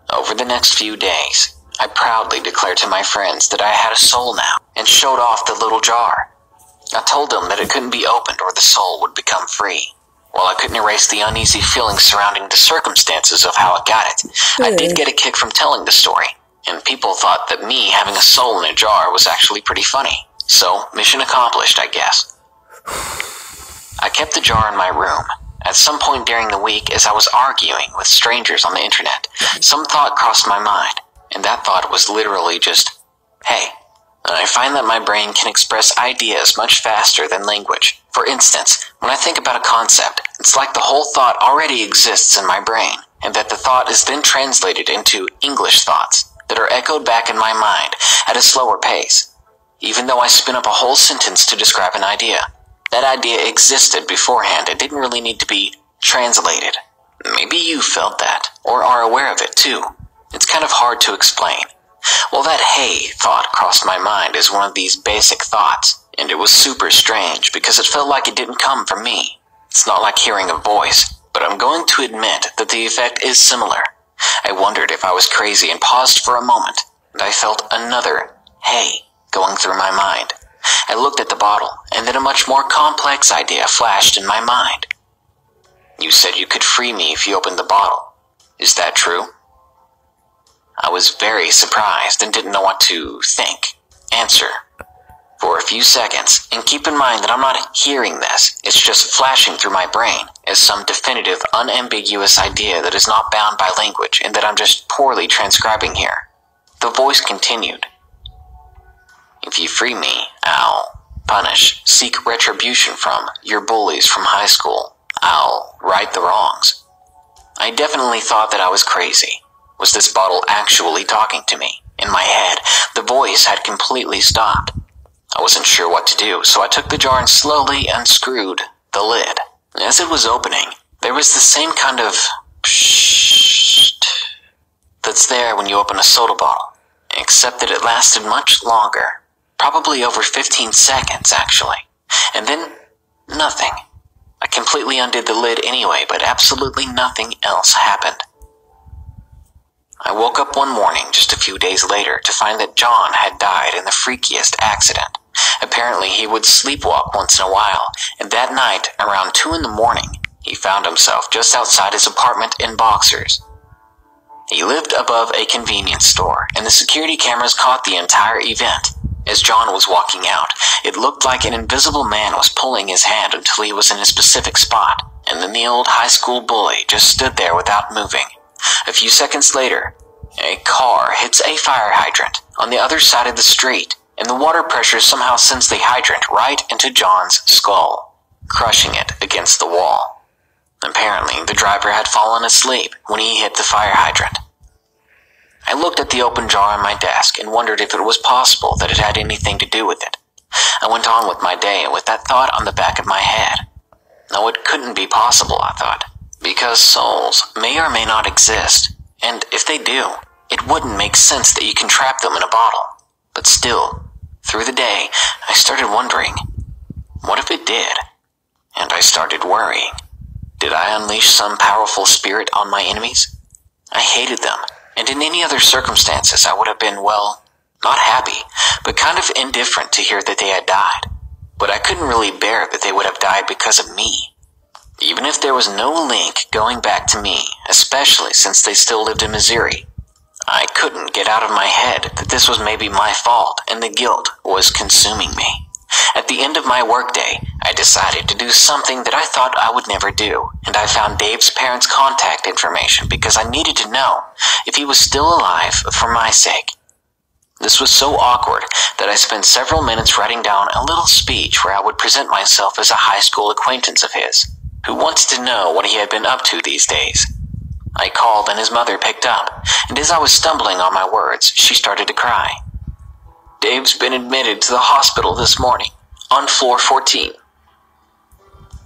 Over the next few days, I proudly declared to my friends that I had a soul now, and showed off the little jar. I told them that it couldn't be opened or the soul would become free. While I couldn't erase the uneasy feelings surrounding the circumstances of how I got it, I did get a kick from telling the story, and people thought that me having a soul in a jar was actually pretty funny. So, mission accomplished, I guess. I kept the jar in my room. At some point during the week, as I was arguing with strangers on the internet, some thought crossed my mind, and that thought was literally just, "Hey, I find that my brain can express ideas much faster than language. For instance, when I think about a concept, it's like the whole thought already exists in my brain, and that the thought is then translated into English thoughts that are echoed back in my mind at a slower pace. Even though I spin up a whole sentence to describe an idea, that idea existed beforehand. It didn't really need to be translated. Maybe you felt that, or are aware of it too. It's kind of hard to explain. Well, that hey thought crossed my mind as one of these basic thoughts, and it was super strange because it felt like it didn't come from me. It's not like hearing a voice, but I'm going to admit that the effect is similar. I wondered if I was crazy and paused for a moment, and I felt another hey going through my mind. I looked at the bottle, and then a much more complex idea flashed in my mind. You said you could free me if you opened the bottle. Is that true? I was very surprised and didn't know what to think, answer, for a few seconds, and keep in mind that I'm not hearing this, it's just flashing through my brain as some definitive, unambiguous idea that is not bound by language and that I'm just poorly transcribing here. The voice continued. If you free me, I'll punish, seek retribution from your bullies from high school. I'll right the wrongs. I definitely thought that I was crazy. Was this bottle actually talking to me? In my head, the voice had completely stopped. I wasn't sure what to do, so I took the jar and slowly unscrewed the lid. As it was opening, there was the same kind of psst that's there when you open a soda bottle, except that it lasted much longer, probably over 15 seconds actually, and then nothing. I completely undid the lid anyway, but absolutely nothing else happened. I woke up one morning just a few days later to find that John had died in the freakiest accident. Apparently he would sleepwalk once in a while, and that night, around 2 in the morning, he found himself just outside his apartment in boxers. He lived above a convenience store, and the security cameras caught the entire event. As John was walking out, it looked like an invisible man was pulling his hand until he was in a specific spot, and then the old high school bully just stood there without moving. A few seconds later, a car hits a fire hydrant on the other side of the street, and the water pressure somehow sends the hydrant right into John's skull, crushing it against the wall. Apparently, the driver had fallen asleep when he hit the fire hydrant. I looked at the open jar on my desk and wondered if it was possible that it had anything to do with it. I went on with my day with that thought on the back of my head. No, it couldn't be possible, I thought, because souls may or may not exist, and if they do, it wouldn't make sense that you can trap them in a bottle. But still, through the day, I started wondering, what if it did? And I started worrying. Did I unleash some powerful spirit on my enemies? I hated them, and in any other circumstances I would have been, well, not happy, but kind of indifferent to hear that they had died. But I couldn't really bear that they would have died because of me. Even if there was no link going back to me, especially since they still lived in Missouri, I couldn't get out of my head that this was maybe my fault and the guilt was consuming me. At the end of my workday, I decided to do something that I thought I would never do, and I found Dave's parents' contact information because I needed to know if he was still alive for my sake. This was so awkward that I spent several minutes writing down a little speech where I would present myself as a high school acquaintance of his, who wants to know what he had been up to these days. I called and his mother picked up, and as I was stumbling on my words, she started to cry. Dave's been admitted to the hospital this morning, on floor 14.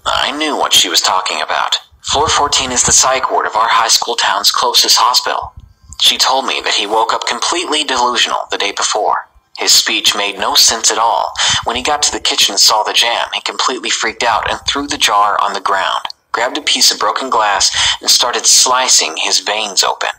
I knew what she was talking about. Floor 14 is the psych ward of our high school town's closest hospital. She told me that he woke up completely delusional the day before. His speech made no sense at all. When he got to the kitchen and saw the jam, he completely freaked out and threw the jar on the ground, grabbed a piece of broken glass, and started slicing his veins open.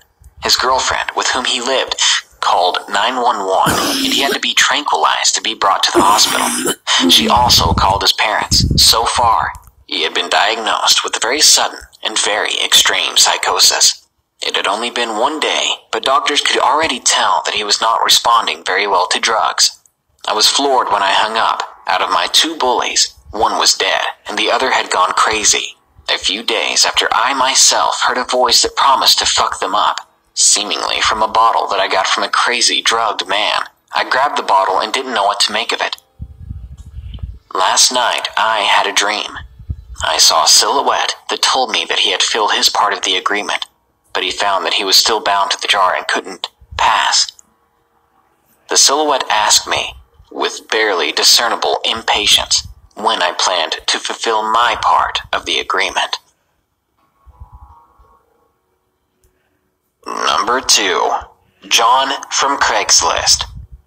His girlfriend, with whom he lived, called 911, and he had to be tranquilized to be brought to the hospital. She also called his parents. So far, he had been diagnosed with a very sudden and very extreme psychosis. It had only been 1 day, but doctors could already tell that he was not responding very well to drugs. I was floored when I hung up. Out of my 2 bullies, one was dead, and the other had gone crazy. A few days after I myself heard a voice that promised to fuck them up, seemingly from a bottle that I got from a crazy, drugged man. I grabbed the bottle and didn't know what to make of it. Last night, I had a dream. I saw a silhouette that told me that he had filled his part of the agreement, but he found that he was still bound to the jar and couldn't pass. The silhouette asked me, with barely discernible impatience, when I planned to fulfill my part of the agreement. Number 2. John from Craigslist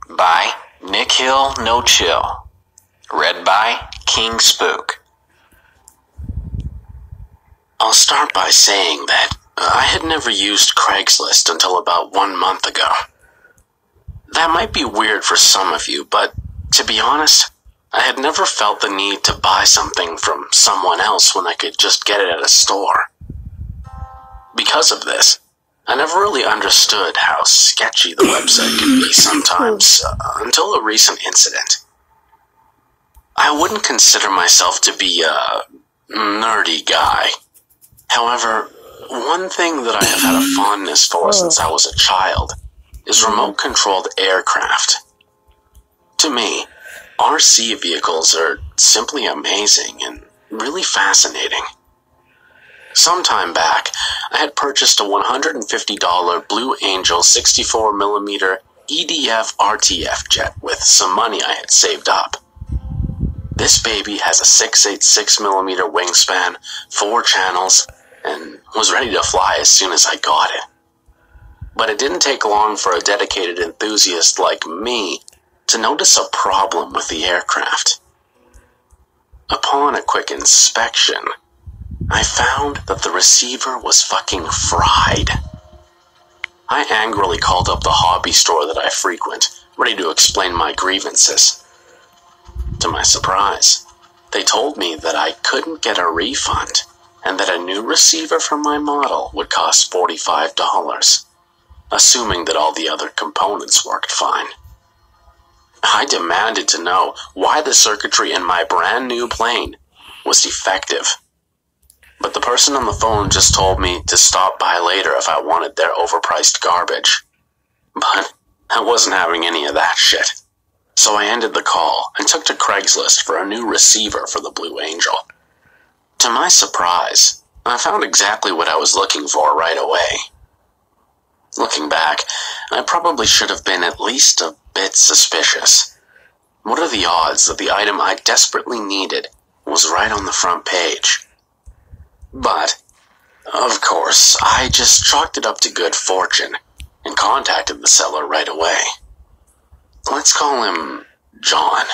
by Nick Hill No Chill. Read by King Spook. I'll start by saying that I had never used Craigslist until about 1 month ago. That might be weird for some of you, but to be honest, I had never felt the need to buy something from someone else when I could just get it at a store. Because of this, I never really understood how sketchy the website can be sometimes, until a recent incident. I wouldn't consider myself to be a nerdy guy. However, one thing that I have had a fondness for since I was a child is remote-controlled aircraft. To me, RC vehicles are simply amazing and really fascinating. Some time back, I had purchased a $150 Blue Angel 64mm EDF RTF jet with some money I had saved up. This baby has a 686mm wingspan, 4 channels, and was ready to fly as soon as I got it. But it didn't take long for a dedicated enthusiast like me to notice a problem with the aircraft. Upon a quick inspection, I found that the receiver was fucking fried. I angrily called up the hobby store that I frequent, ready to explain my grievances. To my surprise, they told me that I couldn't get a refund and that a new receiver for my model would cost $45, assuming that all the other components worked fine. I demanded to know why the circuitry in my brand new plane was defective. But the person on the phone just told me to stop by later if I wanted their overpriced garbage. But I wasn't having any of that shit. So I ended the call and took to Craigslist for a new receiver for the Blue Angel. To my surprise, I found exactly what I was looking for right away. Looking back, I probably should have been at least a bit suspicious. What are the odds that the item I desperately needed was right on the front page? But, of course, I just chalked it up to good fortune and contacted the seller right away. Let's call him John.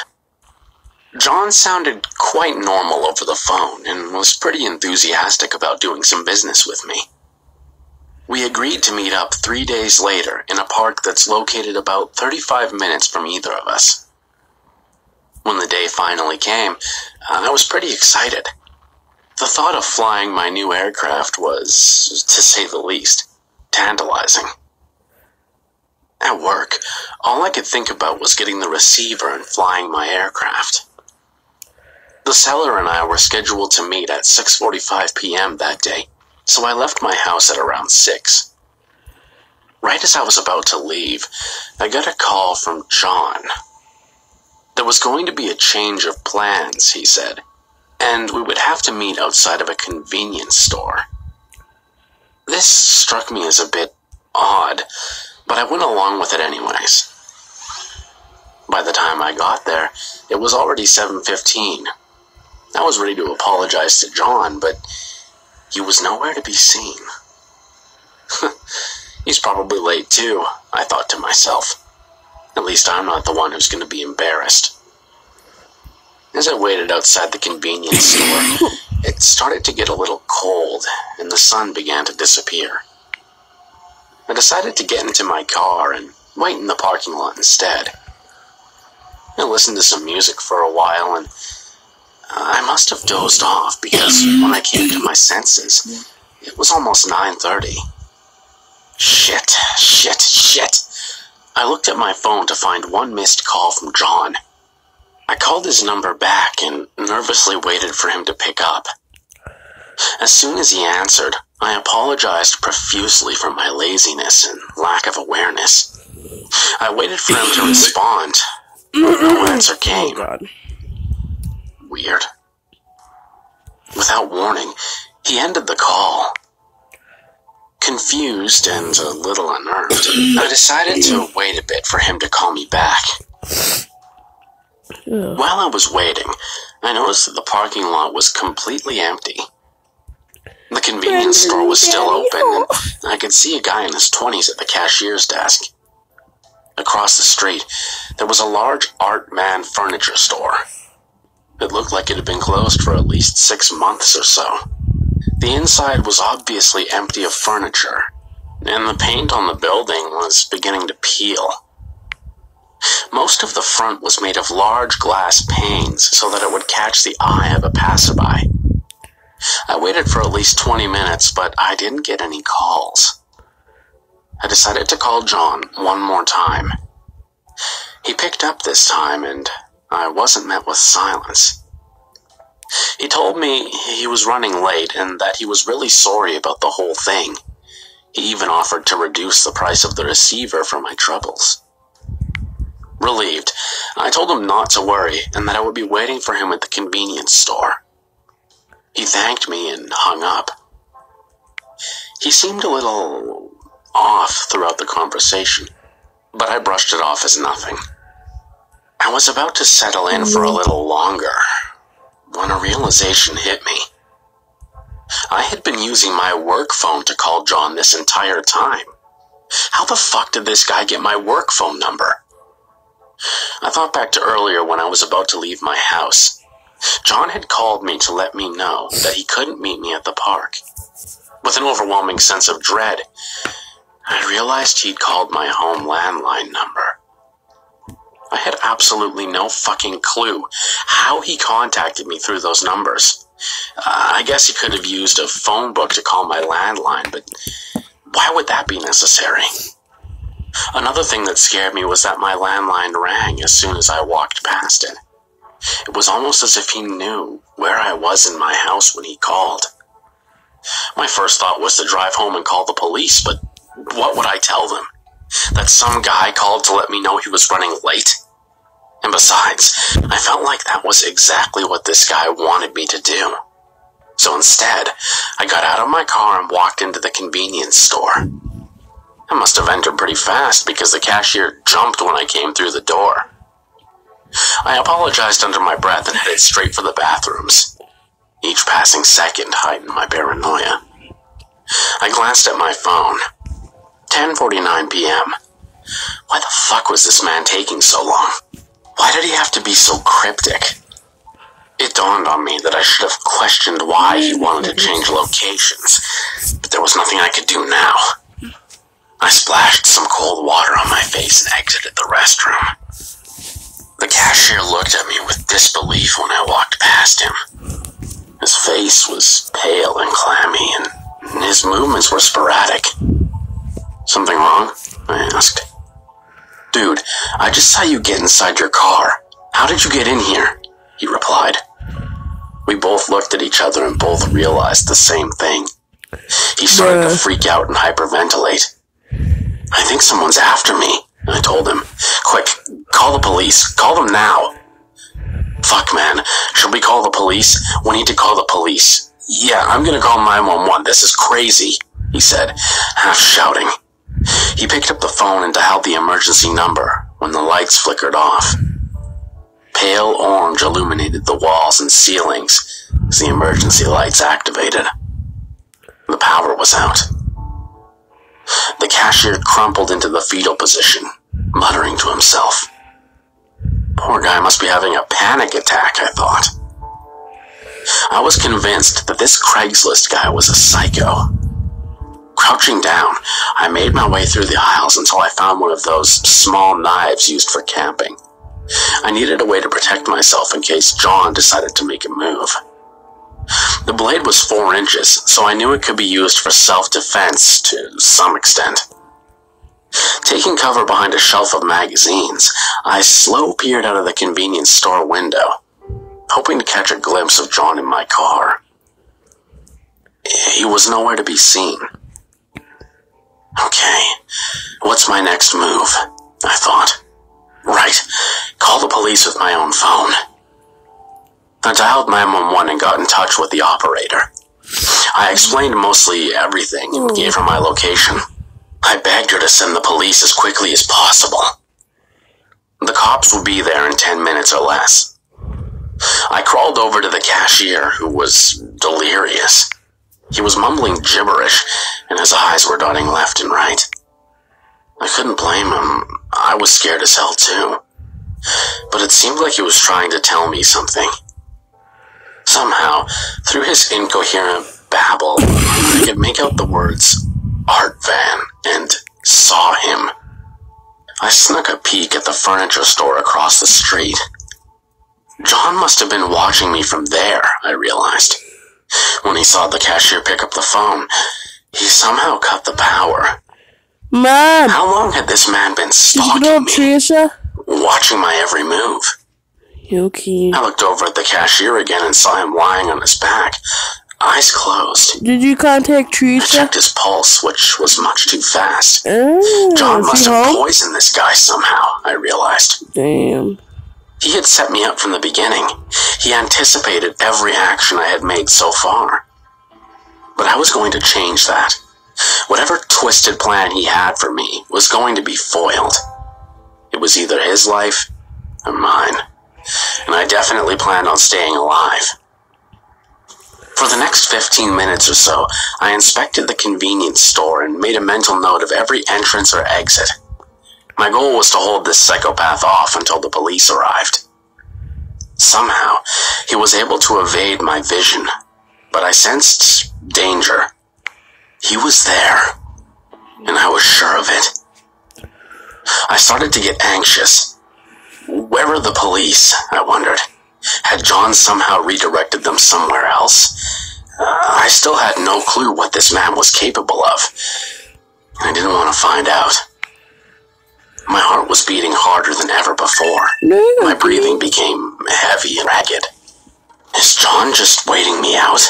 John sounded quite normal over the phone and was pretty enthusiastic about doing some business with me. We agreed to meet up 3 days later in a park that's located about 35 minutes from either of us. When the day finally came, I was pretty excited. The thought of flying my new aircraft was, to say the least, tantalizing. At work, all I could think about was getting the receiver and flying my aircraft. The seller and I were scheduled to meet at 6:45 p.m. that day, so I left my house at around 6. Right as I was about to leave, I got a call from John. There was going to be a change of plans, he said, and we would have to meet outside of a convenience store. This struck me as a bit odd, but I went along with it anyways. By the time I got there, it was already 7:15. I was ready to apologize to John, but he was nowhere to be seen. He's probably late too, I thought to myself. At least I'm not the one who's going to be embarrassed. As I waited outside the convenience store, it started to get a little cold, and the sun began to disappear. I decided to get into my car and wait in the parking lot instead. I listened to some music for a while, and I must have dozed off because when I came to my senses, it was almost 9:30. Shit. I looked at my phone to find one missed call from John. I called his number back and nervously waited for him to pick up. As soon as he answered, I apologized profusely for my laziness and lack of awareness. I waited for him to respond, but no answer came. Oh, God. Weird. Without warning, he ended the call. Confused and a little unnerved, I decided to wait a bit for him to call me back. While I was waiting, I noticed that the parking lot was completely empty. The convenience store was still open, and I could see a guy in his 20s at the cashier's desk. Across the street, there was a large Art Man furniture store. It looked like it had been closed for at least 6 months or so. The inside was obviously empty of furniture, and the paint on the building was beginning to peel. Most of the front was made of large glass panes so that it would catch the eye of a passerby. I waited for at least 20 minutes, but I didn't get any calls. I decided to call John one more time. He picked up this time, and I wasn't met with silence. He told me he was running late and that he was really sorry about the whole thing. He even offered to reduce the price of the receiver for my troubles. Relieved, I told him not to worry and that I would be waiting for him at the convenience store. He thanked me and hung up. He seemed a little off throughout the conversation, but I brushed it off as nothing. I was about to settle in for a little longer when a realization hit me. I had been using my work phone to call John this entire time. How the fuck did this guy get my work phone number? I thought back to earlier when I was about to leave my house. John had called me to let me know that he couldn't meet me at the park. With an overwhelming sense of dread, I realized he'd called my home landline number. I had absolutely no fucking clue how he contacted me through those numbers. I guess he could have used a phone book to call my landline, but why would that be necessary? Another thing that scared me was that my landline rang as soon as I walked past it. It was almost as if he knew where I was in my house when he called. My first thought was to drive home and call the police, but what would I tell them? That some guy called to let me know he was running late? And besides, I felt like that was exactly what this guy wanted me to do. So instead, I got out of my car and walked into the convenience store. I must have entered pretty fast because the cashier jumped when I came through the door. I apologized under my breath and headed straight for the bathrooms. Each passing second heightened my paranoia. I glanced at my phone. 10:49 p.m. Why the fuck was this man taking so long? Why did he have to be so cryptic? It dawned on me that I should have questioned why he wanted to change locations, but there was nothing I could do now. I splashed some cold water on my face and exited the restroom. The cashier looked at me with disbelief when I walked past him. His face was pale and clammy, and his movements were sporadic. Something wrong? I asked. Dude, I just saw you get inside your car. How did you get in here? He replied. We both looked at each other and both realized the same thing. He started to freak out and hyperventilate. I think someone's after me, I told him. Quick, call the police. Call them now. Fuck, man. Should we call the police? We need to call the police. Yeah, I'm gonna call 911. This is crazy, he said, half shouting. He picked up the phone and dialed the emergency number when the lights flickered off. Pale orange illuminated the walls and ceilings as the emergency lights activated. The power was out. The cashier crumpled into the fetal position, muttering to himself. Poor guy must be having a panic attack, I thought. I was convinced that this Craigslist guy was a psycho. Crouching down, I made my way through the aisles until I found one of those small knives used for camping. I needed a way to protect myself in case John decided to make a move. The blade was 4 inches, so I knew it could be used for self-defense to some extent. Taking cover behind a shelf of magazines, I slow-peered out of the convenience store window, hoping to catch a glimpse of John in my car. He was nowhere to be seen. Okay, what's my next move? I thought. Right, call the police with my own phone. I dialed 911 and got in touch with the operator. I explained mostly everything and gave her my location. I begged her to send the police as quickly as possible. The cops would be there in 10 minutes or less. I crawled over to the cashier, who was delirious. He was mumbling gibberish, and his eyes were darting left and right. I couldn't blame him. I was scared as hell too. But it seemed like he was trying to tell me something. Somehow, through his incoherent babble, I could make out the words Art Van and saw him. I snuck a peek at the furniture store across the street. John must have been watching me from there, I realized. When he saw the cashier pick up the phone, he somehow cut the power. Mom! How long had this man been stalking Did you know me, Teresa? watching my every move? Okay. I looked over at the cashier again and saw him lying on his back, eyes closed. Did you contact I Teresa? checked his pulse, which was much too fast. Oh, John is must he have home? poisoned this guy somehow, I realized. Damn. He had set me up from the beginning. He anticipated every action I had made so far. But I was going to change that. Whatever twisted plan he had for me was going to be foiled. It was either his life or mine. And I definitely planned on staying alive. For the next 15 minutes or so, I inspected the convenience store and made a mental note of every entrance or exit. My goal was to hold this psychopath off until the police arrived. Somehow, he was able to evade my vision, but I sensed danger. He was there, and I was sure of it. I started to get anxious. Where were the police, I wondered. Had John somehow redirected them somewhere else? I still had no clue what this man was capable of. I didn't want to find out. My heart was beating harder than ever before. My breathing became heavy and ragged. Is John just waiting me out?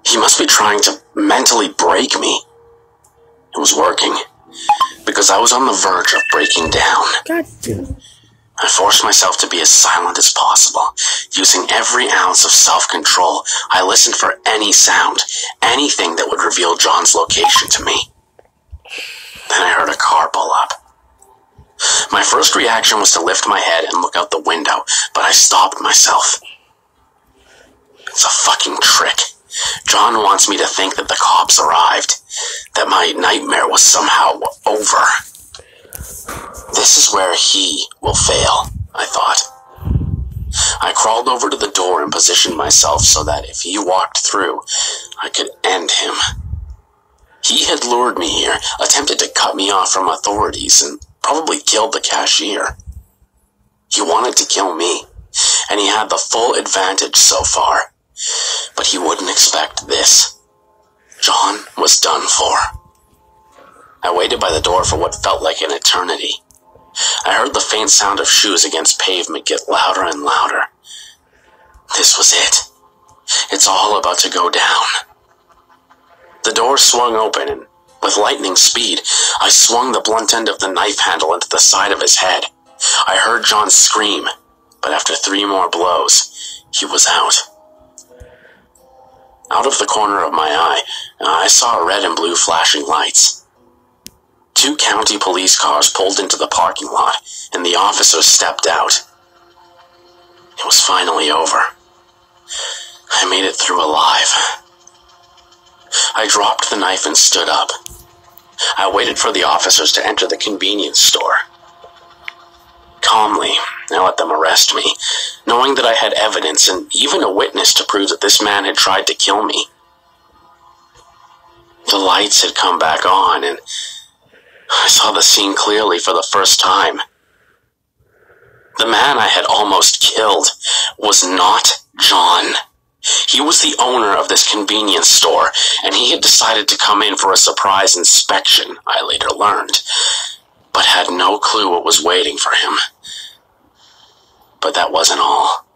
He must be trying to mentally break me. It was working, because I was on the verge of breaking down. God damn. I forced myself to be as silent as possible. Using every ounce of self-control, I listened for any sound, anything that would reveal John's location to me. Then I heard a car pull up. My first reaction was to lift my head and look out the window, but I stopped myself. It's a fucking trick. John wants me to think that the cops arrived, that my nightmare was somehow over. This is where he will fail, I thought. I crawled over to the door and positioned myself so that if he walked through, I could end him. He had lured me here, attempted to cut me off from authorities, and probably killed the cashier. He wanted to kill me, and he had the full advantage so far. But he wouldn't expect this. John was done for. I waited by the door for what felt like an eternity. I heard the faint sound of shoes against pavement get louder and louder. This was it. It's all about to go down. The door swung open, and with lightning speed, I swung the blunt end of the knife handle into the side of his head. I heard John scream, but after 3 more blows, he was out. Out of the corner of my eye, I saw red and blue flashing lights. 2 county police cars pulled into the parking lot, and the officers stepped out. It was finally over. I made it through alive. I dropped the knife and stood up. I waited for the officers to enter the convenience store. Calmly, I let them arrest me, knowing that I had evidence and even a witness to prove that this man had tried to kill me. The lights had come back on, and I saw the scene clearly for the first time. The man I had almost killed was not John. He was the owner of this convenience store, and he had decided to come in for a surprise inspection, I later learned, but had no clue what was waiting for him. But that wasn't all.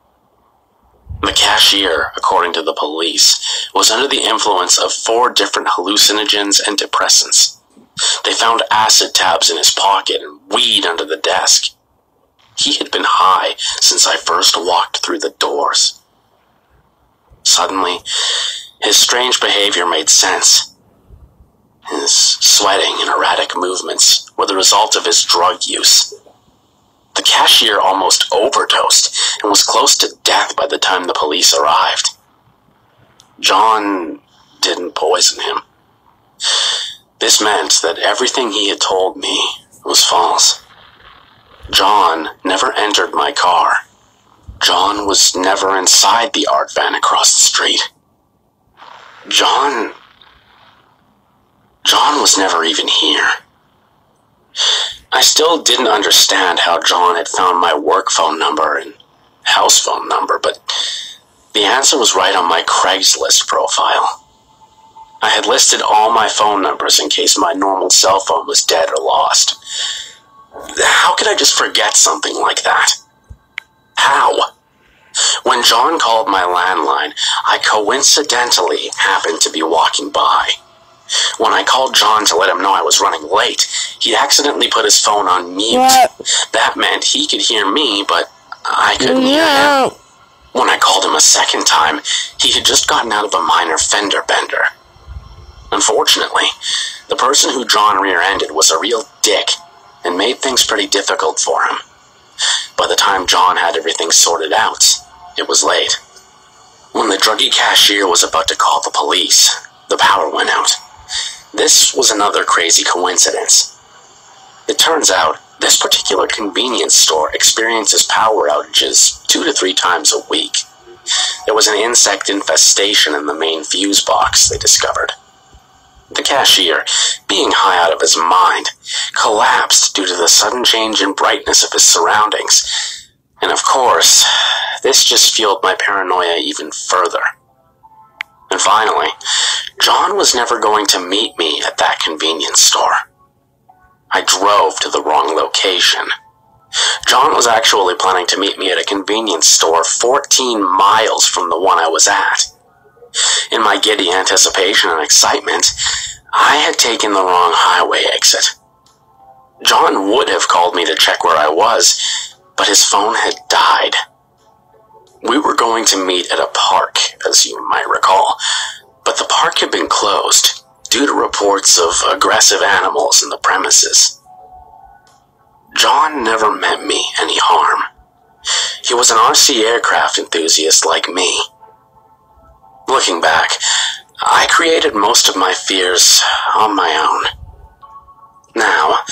The cashier, according to the police, was under the influence of 4 different hallucinogens and depressants. They found acid tabs in his pocket and weed under the desk. He had been high since I first walked through the doors. Suddenly, his strange behavior made sense. His sweating and erratic movements were the result of his drug use. The cashier almost overdosed and was close to death by the time the police arrived. John didn't poison him. This meant that everything he had told me was false. John never entered my car. John was never inside the art van across the street. John was never even here. I still didn't understand how John had found my work phone number and house phone number, but the answer was right on my Craigslist profile. I had listed all my phone numbers in case my normal cell phone was dead or lost. How could I just forget something like that? How? When John called my landline, I coincidentally happened to be walking by. When I called John to let him know I was running late, he accidentally put his phone on mute. What? That meant he could hear me, but I couldn't hear him. When I called him a second time, he had just gotten out of a minor fender bender. Unfortunately, the person who John rear-ended was a real dick and made things pretty difficult for him. By the time John had everything sorted out, it was late. When the druggy cashier was about to call the police, the power went out. This was another crazy coincidence. It turns out, this particular convenience store experiences power outages 2 to 3 times a week. There was an insect infestation in the main fuse box, they discovered. The cashier, being high out of his mind, collapsed due to the sudden change in brightness of his surroundings. And of course, this just fueled my paranoia even further. And finally, John was never going to meet me at that convenience store. I drove to the wrong location. John was actually planning to meet me at a convenience store 14 miles from the one I was at. In my giddy anticipation and excitement, I had taken the wrong highway exit. John would have called me to check where I was, but his phone had died. We were going to meet at a park, as you might recall, but the park had been closed due to reports of aggressive animals in the premises. John never meant me any harm. He was an RC aircraft enthusiast like me. Looking back, I created most of my fears on my own. Now,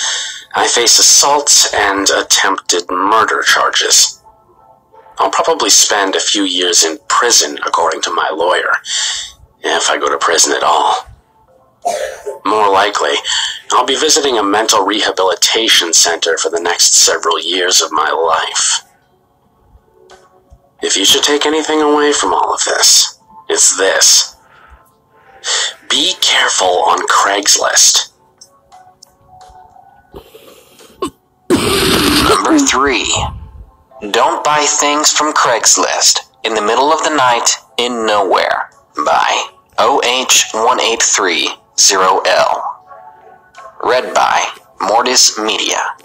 I face assault and attempted murder charges. I'll probably spend a few years in prison, according to my lawyer, if I go to prison at all. More likely, I'll be visiting a mental rehabilitation center for the next several years of my life. If you should take anything away from all of this, it's this. Be careful on Craigslist. Number 3. Don't buy things from Craigslist in the middle of the night in nowhere by OH1830L. Read by Mortis Media.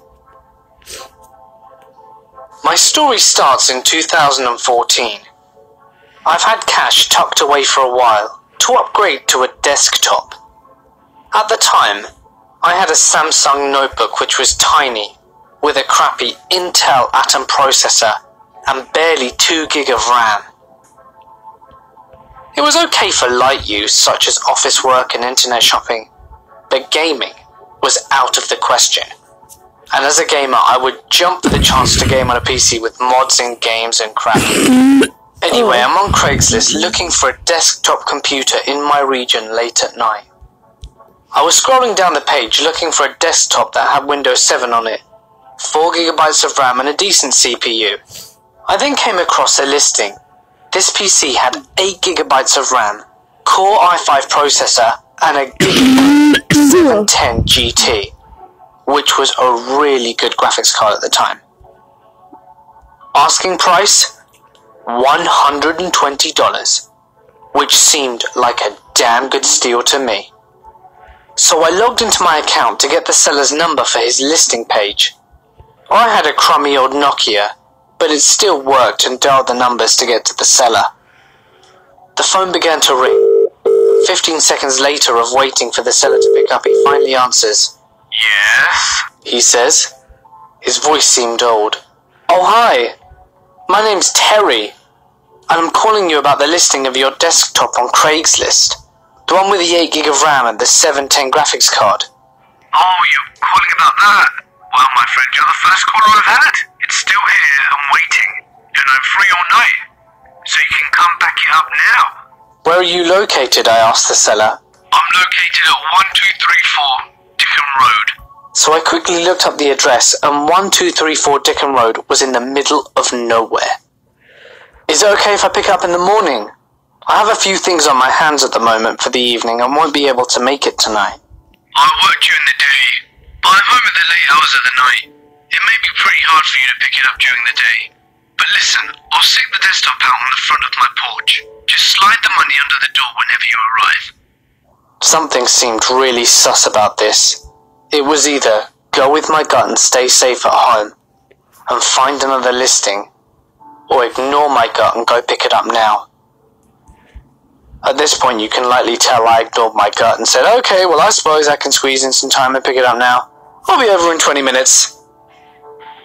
My story starts in 2014. I've had cash tucked away for a while to upgrade to a desktop. At the time, I had a Samsung notebook which was tiny, with a crappy Intel Atom processor and barely 2 gig of RAM. It was okay for light use such as office work and internet shopping, but gaming was out of the question. And as a gamer, I would jump at the chance to game on a PC with mods and games and crap. Anyway, I'm on Craigslist looking for a desktop computer in my region late at night. I was scrolling down the page looking for a desktop that had Windows 7 on it, 4 GB of RAM and a decent CPU. I then came across a listing. This PC had 8 GB of RAM, Core i5 processor and a Gigabyte 710 GT, which was a really good graphics card at the time. Asking price? $120, which seemed like a damn good steal to me. So I logged into my account to get the seller's number for his listing page. I had a crummy old Nokia, but it still worked and dialed the numbers to get to the seller. The phone began to ring. 15 seconds later of waiting for the seller to pick up, he finally answers. Yes? He says. His voice seemed old. Oh, hi. My name's Terry, and I'm calling you about the listing of your desktop on Craigslist. The one with the 8 gig of RAM and the 710 graphics card. Oh, you're calling about that? Well, my friend, you're the first caller I've had. It's still here and waiting. And I'm free all night. So you can come back it up now. Where are you located? I asked the seller. I'm located at 1234 Dickham Road. So I quickly looked up the address, and 1234 Dickham Road was in the middle of nowhere. Is it okay if I pick it up in the morning? I have a few things on my hands at the moment for the evening and won't be able to make it tonight. I work during the day, but I'm home at the late hours of the night. It may be pretty hard for you to pick it up during the day. But listen, I'll stick the desktop out on the front of my porch. Just slide the money under the door whenever you arrive. Something seemed really sus about this. It was either go with my gut and stay safe at home and find another listing, or ignore my gut and go pick it up now. At this point you can likely tell I ignored my gut and said, okay, well I suppose I can squeeze in some time and pick it up now. I'll be over in 20 minutes.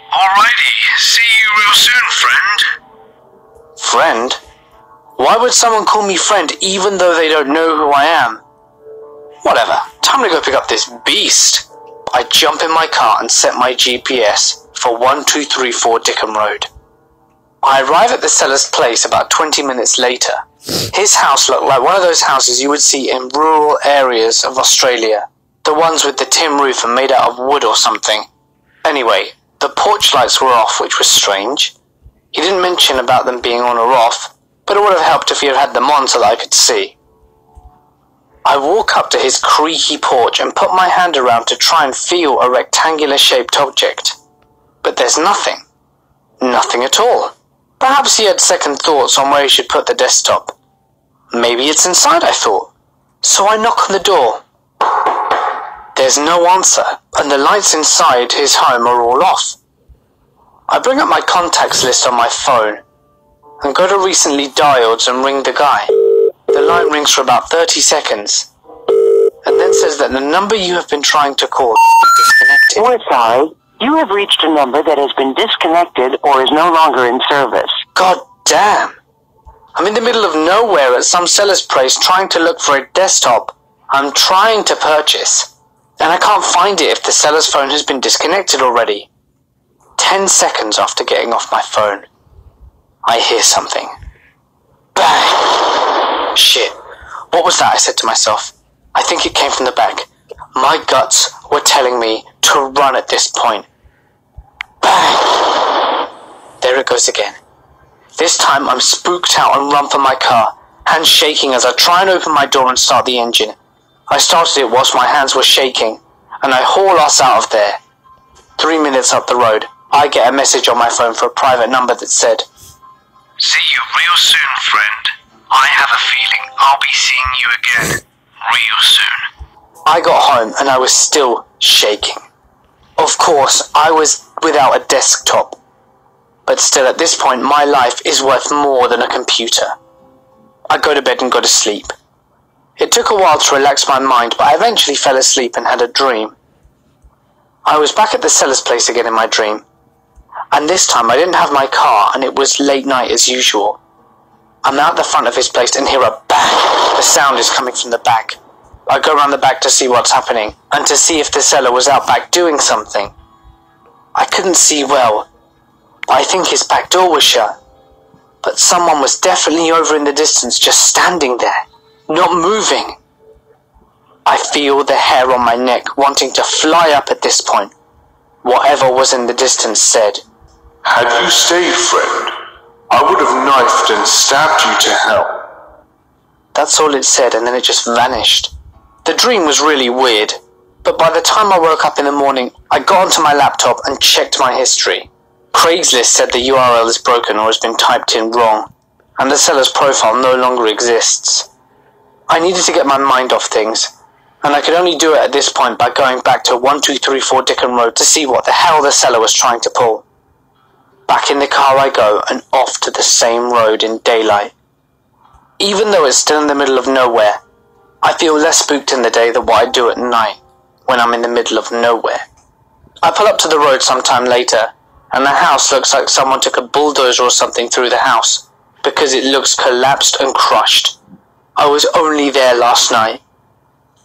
Alrighty, see you real soon, friend. Friend? Why would someone call me friend even though they don't know who I am? Whatever, time to go pick up this beast. I jump in my car and set my GPS for 1234 Dickham Road. I arrive at the seller's place about 20 minutes later. His house looked like one of those houses you would see in rural areas of Australia. The ones with the tin roof and made out of wood or something. Anyway, the porch lights were off, which was strange. He didn't mention about them being on or off, but it would have helped if he had had them on so that I could see. I walk up to his creaky porch and put my hand around to try and feel a rectangular-shaped object. But there's nothing. Nothing at all. Perhaps he had second thoughts on where he should put the desktop. Maybe it's inside, I thought. So I knock on the door. There's no answer, and the lights inside his home are all off. I bring up my contacts list on my phone and go to recently dialed and ring the guy. The line rings for about 30 seconds and then says that the number you have been trying to call has been disconnected. We're sorry. You have reached a number that has been disconnected or is no longer in service. God damn. I'm in the middle of nowhere at some seller's place trying to look for a desktop I'm trying to purchase, and I can't find it if the seller's phone has been disconnected already. 10 seconds after getting off my phone, I hear something. Bang! Shit. What was that? I said to myself. I think it came from the back. My guts were telling me to run at this point. Bang! There it goes again. This time I'm spooked out and run for my car, hands shaking as I try and open my door and start the engine. I started it whilst my hands were shaking, and I haul us out of there. 3 minutes up the road, I get a message on my phone for a private number that said, See you real soon, friend. I have a feeling I'll be seeing you again real soon. I got home and I was still shaking. Of course, I was without a desktop. But still, at this point, my life is worth more than a computer. I go to bed and go to sleep. It took a while to relax my mind, but I eventually fell asleep and had a dream. I was back at the seller's place again in my dream. And this time I didn't have my car and it was late night as usual. I'm out the front of his place and hear a bang. The sound is coming from the back. I go around the back to see what's happening and to see if the seller was out back doing something. I couldn't see well. I think his back door was shut. But someone was definitely over in the distance just standing there, not moving. I feel the hair on my neck wanting to fly up at this point. Whatever was in the distance said, Had you stayed, friend, I would have knifed and stabbed you to hell. That's all it said, and then it just vanished. The dream was really weird, but by the time I woke up in the morning, I got onto my laptop and checked my history. Craigslist said the URL is broken or has been typed in wrong, and the seller's profile no longer exists. I needed to get my mind off things, and I could only do it at this point by going back to 1234 Dickham Road to see what the hell the seller was trying to pull. Back in the car I go, and off to the same road in daylight. Even though it's still in the middle of nowhere, I feel less spooked in the day than what I do at night, when I'm in the middle of nowhere. I pull up to the road sometime later, and the house looks like someone took a bulldozer or something through the house, because it looks collapsed and crushed. I was only there last night.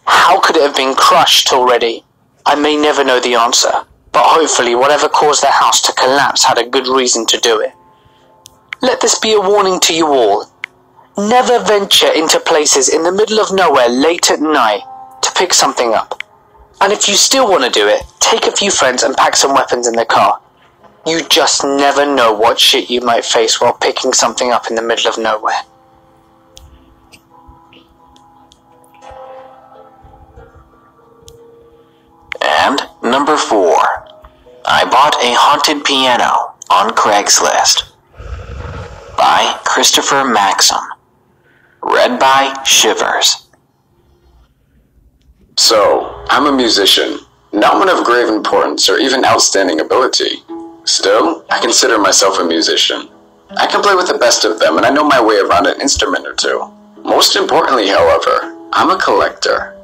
How could it have been crushed already? I may never know the answer, but hopefully whatever caused the house to collapse had a good reason to do it. Let this be a warning to you all. Never venture into places in the middle of nowhere late at night to pick something up. And if you still want to do it, take a few friends and pack some weapons in the car. You just never know what shit you might face while picking something up in the middle of nowhere. And number 4. I bought a haunted piano on Craigslist. By Christopher Maxim. Read by Shivers. So, I'm a musician, not one of grave importance or even outstanding ability. Still, I consider myself a musician. I can play with the best of them and I know my way around an instrument or two. Most importantly, however, I'm a collector.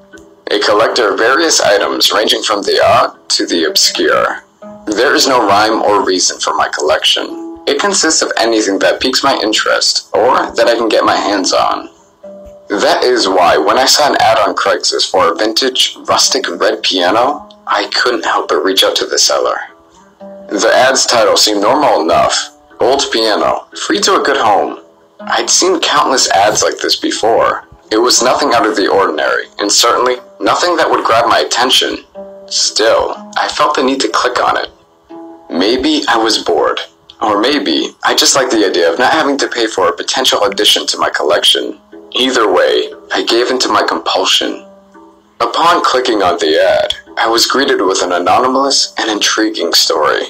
A collector of various items ranging from the odd to the obscure. There is no rhyme or reason for my collection. It consists of anything that piques my interest or that I can get my hands on. That is why when I saw an ad on Craigslist for a vintage, rustic red piano, I couldn't help but reach out to the seller. The ad's title seemed normal enough. Old piano, free to a good home. I'd seen countless ads like this before. It was nothing out of the ordinary, and certainly nothing that would grab my attention. Still, I felt the need to click on it. Maybe I was bored, or maybe I just liked the idea of not having to pay for a potential addition to my collection. Either way, I gave in to my compulsion. Upon clicking on the ad, I was greeted with an anonymous and intriguing story.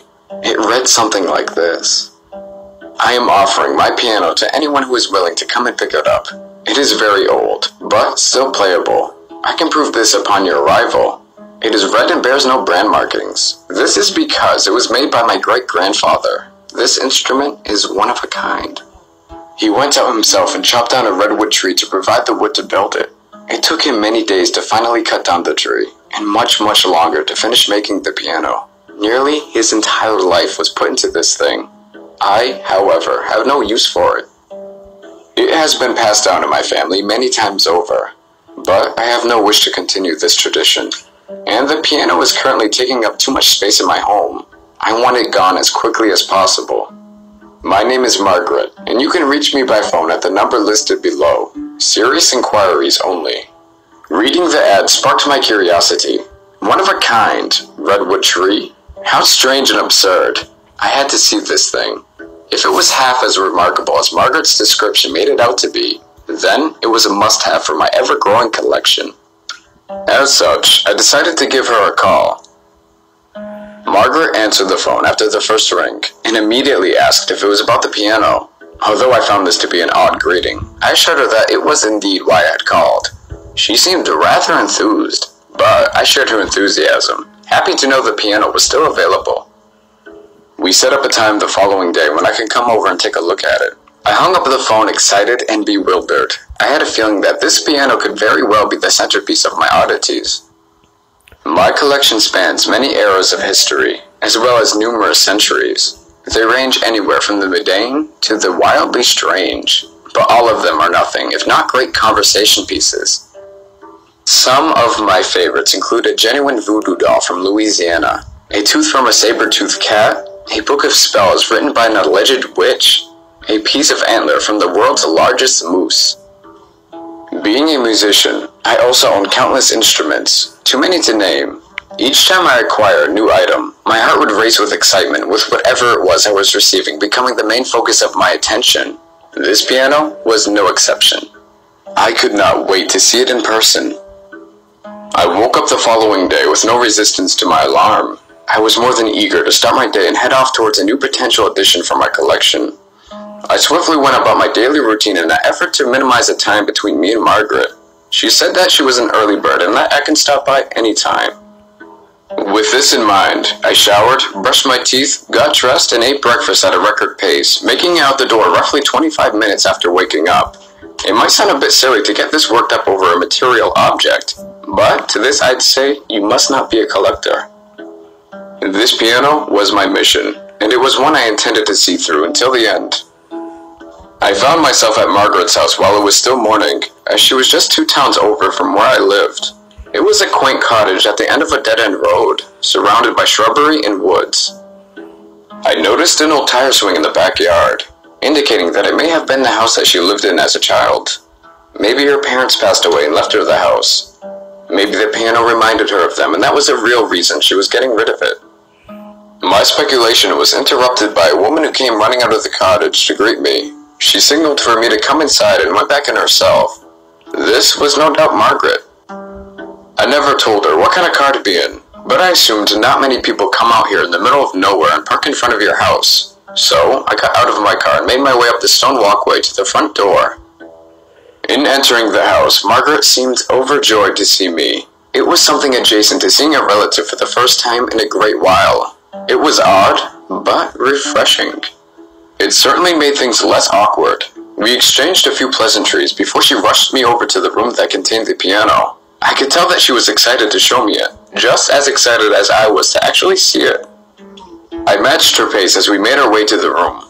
It read something like this. I am offering my piano to anyone who is willing to come and pick it up. It is very old, but still playable. I can prove this upon your arrival. It is red and bears no brand markings. This is because it was made by my great-grandfather. This instrument is one of a kind. He went out himself and chopped down a redwood tree to provide the wood to build it. It took him many days to finally cut down the tree, and much longer to finish making the piano. Nearly his entire life was put into this thing. I, however, have no use for it. It has been passed down in my family many times over, but I have no wish to continue this tradition, and the piano is currently taking up too much space in my home. I want it gone as quickly as possible. My name is Margaret, and you can reach me by phone at the number listed below. Serious inquiries only. Reading the ad sparked my curiosity. One of a kind, redwood tree? How strange and absurd. I had to see this thing. If it was half as remarkable as Margaret's description made it out to be, then it was a must-have for my ever-growing collection. As such, I decided to give her a call. Margaret answered the phone after the first ring, and immediately asked if it was about the piano. Although I found this to be an odd greeting, I assured her that it was indeed why I had called. She seemed rather enthused, but I shared her enthusiasm, happy to know the piano was still available. We set up a time the following day when I could come over and take a look at it. I hung up the phone excited and bewildered. I had a feeling that this piano could very well be the centerpiece of my oddities. My collection spans many eras of history, as well as numerous centuries. They range anywhere from the mundane to the wildly strange, but all of them are nothing if not great conversation pieces. Some of my favorites include a genuine voodoo doll from Louisiana, a tooth from a saber-toothed cat, a book of spells written by an alleged witch, a piece of antler from the world's largest moose. Being a musician, I also own countless instruments, too many to name. Each time I acquire a new item, my heart would race with excitement with whatever it was I was receiving becoming the main focus of my attention. This piano was no exception. I could not wait to see it in person. I woke up the following day with no resistance to my alarm. I was more than eager to start my day and head off towards a new potential addition for my collection. I swiftly went about my daily routine in an effort to minimize the time between me and Margaret. She said that she was an early bird and that I can stop by any time. With this in mind, I showered, brushed my teeth, got dressed, and ate breakfast at a record pace, making it out the door roughly 25 minutes after waking up. It might sound a bit silly to get this worked up over a material object, but to this I'd say you must not be a collector. This piano was my mission, and it was one I intended to see through until the end. I found myself at Margaret's house while it was still morning, as she was just 2 towns over from where I lived. It was a quaint cottage at the end of a dead-end road, surrounded by shrubbery and woods. I noticed an old tire swing in the backyard, indicating that it may have been the house that she lived in as a child. Maybe her parents passed away and left her the house. Maybe the piano reminded her of them, and that was the real reason she was getting rid of it. My speculation was interrupted by a woman who came running out of the cottage to greet me. She signaled for me to come inside and went back in herself. This was no doubt Margaret. I never told her what kind of car to be in, but I assumed not many people come out here in the middle of nowhere and park in front of your house. So I got out of my car and made my way up the stone walkway to the front door. In entering the house, Margaret seemed overjoyed to see me. It was something adjacent to seeing a relative for the first time in a great while. It was odd, but refreshing. It certainly made things less awkward. We exchanged a few pleasantries before she rushed me over to the room that contained the piano. I could tell that she was excited to show me it, just as excited as I was to actually see it. I matched her pace as we made our way to the room.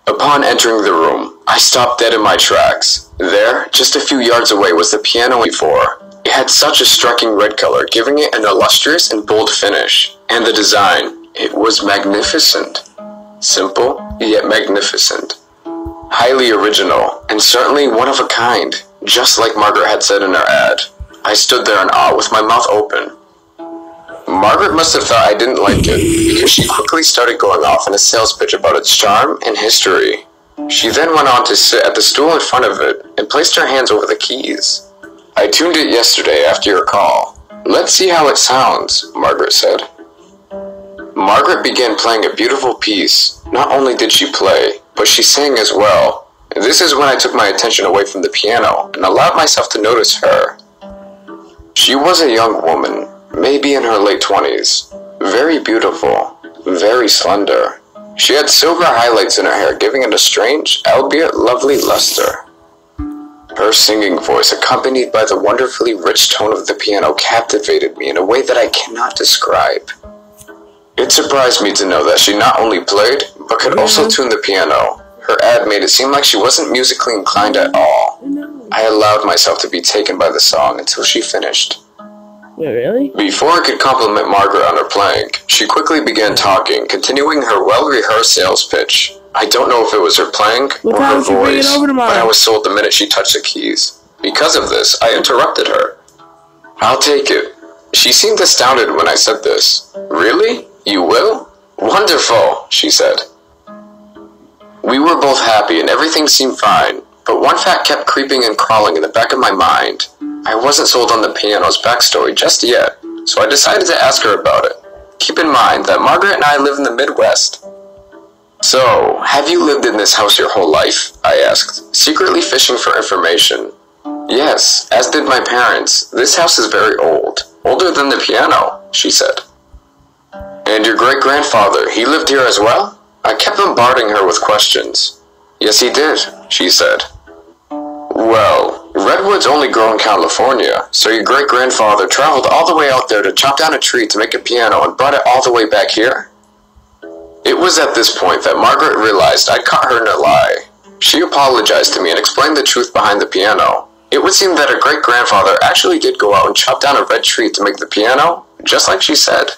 Upon entering the room, I stopped dead in my tracks. There, just a few yards away, was the piano before. It had such a striking red color, giving it an illustrious and bold finish. And the design, it was magnificent. Simple, yet magnificent. Highly original, and certainly one of a kind, just like Margaret had said in her ad. I stood there in awe with my mouth open. Margaret must have thought I didn't like it, because she quickly started going off in a sales pitch about its charm and history. She then went on to sit at the stool in front of it, and placed her hands over the keys. I tuned it yesterday after your call. Let's see how it sounds, Margaret said. Margaret began playing a beautiful piece. Not only did she play, but she sang as well. This is when I took my attention away from the piano and allowed myself to notice her. She was a young woman, maybe in her late 20s. Very beautiful, very slender. She had silver highlights in her hair, giving it a strange, albeit lovely luster. Her singing voice, accompanied by the wonderfully rich tone of the piano, captivated me in a way that I cannot describe. It surprised me to know that she not only played, but could also tune the piano. Her ad made it seem like she wasn't musically inclined at all. I allowed myself to be taken by the song until she finished. Wait, really? Before I could compliment Margaret on her playing, she quickly began talking, continuing her well-rehearsed sales pitch. I don't know if it was her playing or her voice, but I was sold the minute she touched the keys. Because of this, I interrupted her. I'll take it. She seemed astounded when I said this. Really? You will? Wonderful, she said. We were both happy and everything seemed fine, but one fact kept creeping and crawling in the back of my mind. I wasn't sold on the piano's backstory just yet, so I decided to ask her about it. Keep in mind that Margaret and I live in the Midwest. So, have you lived in this house your whole life? I asked, secretly fishing for information. Yes, as did my parents. This house is very old. Older than the piano, she said. And your great-grandfather, he lived here as well? I kept bombarding her with questions. Yes, he did, she said. Well, redwoods only grow in California, so your great-grandfather traveled all the way out there to chop down a tree to make a piano and brought it all the way back here? It was at this point that Margaret realized I'd caught her in a lie. She apologized to me and explained the truth behind the piano. It would seem that her great-grandfather actually did go out and chop down a red tree to make the piano, just like she said.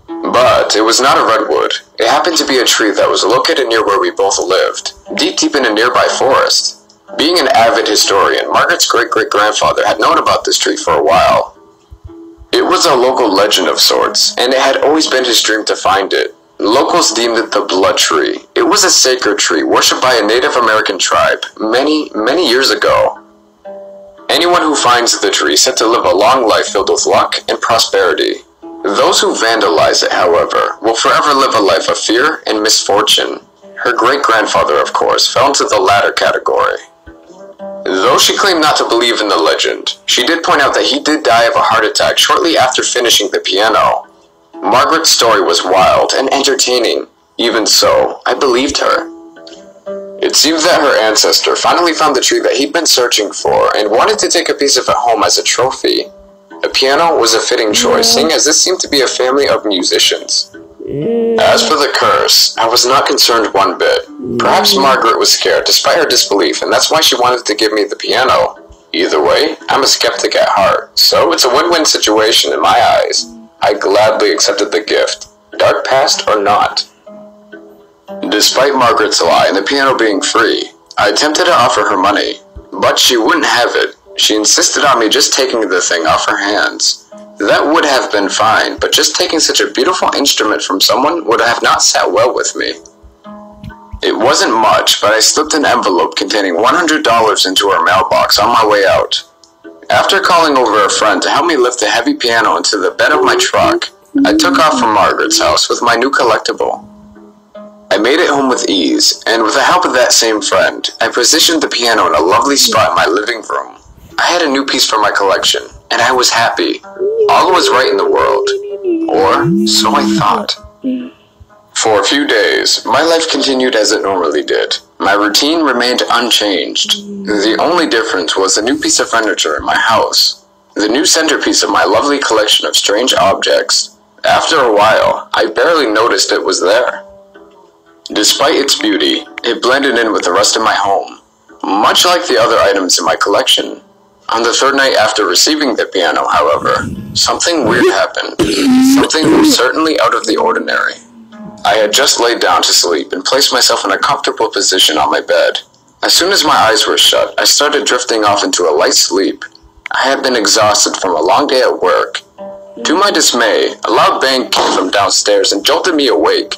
But it was not a redwood. It happened to be a tree that was located near where we both lived, deep in a nearby forest. Being an avid historian, Margaret's great-great-grandfather had known about this tree for a while. It was a local legend of sorts, and it had always been his dream to find it. Locals deemed it the blood tree. It was a sacred tree worshipped by a Native American tribe many years ago. Anyone who finds the tree is said to live a long life filled with luck and prosperity. Those who vandalize it, however, will forever live a life of fear and misfortune. Her great-grandfather, of course, fell into the latter category. Though she claimed not to believe in the legend, she did point out that he did die of a heart attack shortly after finishing the piano. Margaret's story was wild and entertaining. Even so, I believed her. It seemed that her ancestor finally found the tree that he'd been searching for and wanted to take a piece of it home as a trophy. A piano was a fitting choice, seeing as this seemed to be a family of musicians. As for the curse, I was not concerned one bit. Perhaps Margaret was scared despite her disbelief, and that's why she wanted to give me the piano. Either way, I'm a skeptic at heart, so it's a win-win situation in my eyes. I gladly accepted the gift, dark past or not. Despite Margaret's lie and the piano being free, I attempted to offer her money, but she wouldn't have it. She insisted on me just taking the thing off her hands. That would have been fine, but just taking such a beautiful instrument from someone would have not sat well with me. It wasn't much, but I slipped an envelope containing $100 into her mailbox on my way out. After calling over a friend to help me lift the heavy piano into the bed of my truck, I took off from Margaret's house with my new collectible. I made it home with ease, and with the help of that same friend, I positioned the piano in a lovely spot in my living room. I had a new piece for my collection, and I was happy. All was right in the world. Or, so I thought. For a few days, my life continued as it normally did. My routine remained unchanged. The only difference was a new piece of furniture in my house. The new centerpiece of my lovely collection of strange objects. After a while, I barely noticed it was there. Despite its beauty, it blended in with the rest of my home, much like the other items in my collection. On the third night after receiving the piano, however, something weird happened. Something most certainly out of the ordinary. I had just laid down to sleep and placed myself in a comfortable position on my bed. As soon as my eyes were shut, I started drifting off into a light sleep. I had been exhausted from a long day at work. To my dismay, a loud bang came from downstairs and jolted me awake.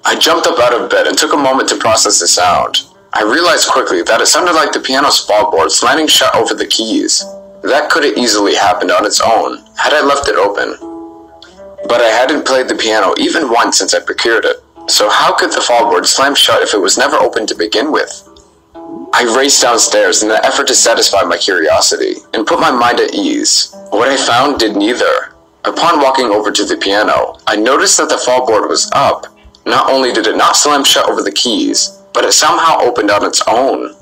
I jumped up out of bed and took a moment to process the sound. I realized quickly that it sounded like the piano's fall board slamming shut over the keys. That could have easily happened on its own, had I left it open. But I hadn't played the piano even once since I procured it, so how could the fall board slam shut if it was never open to begin with? I raced downstairs in an effort to satisfy my curiosity, and put my mind at ease. What I found did neither. Upon walking over to the piano, I noticed that the fall board was up. Not only did it not slam shut over the keys, but it somehow opened on its own.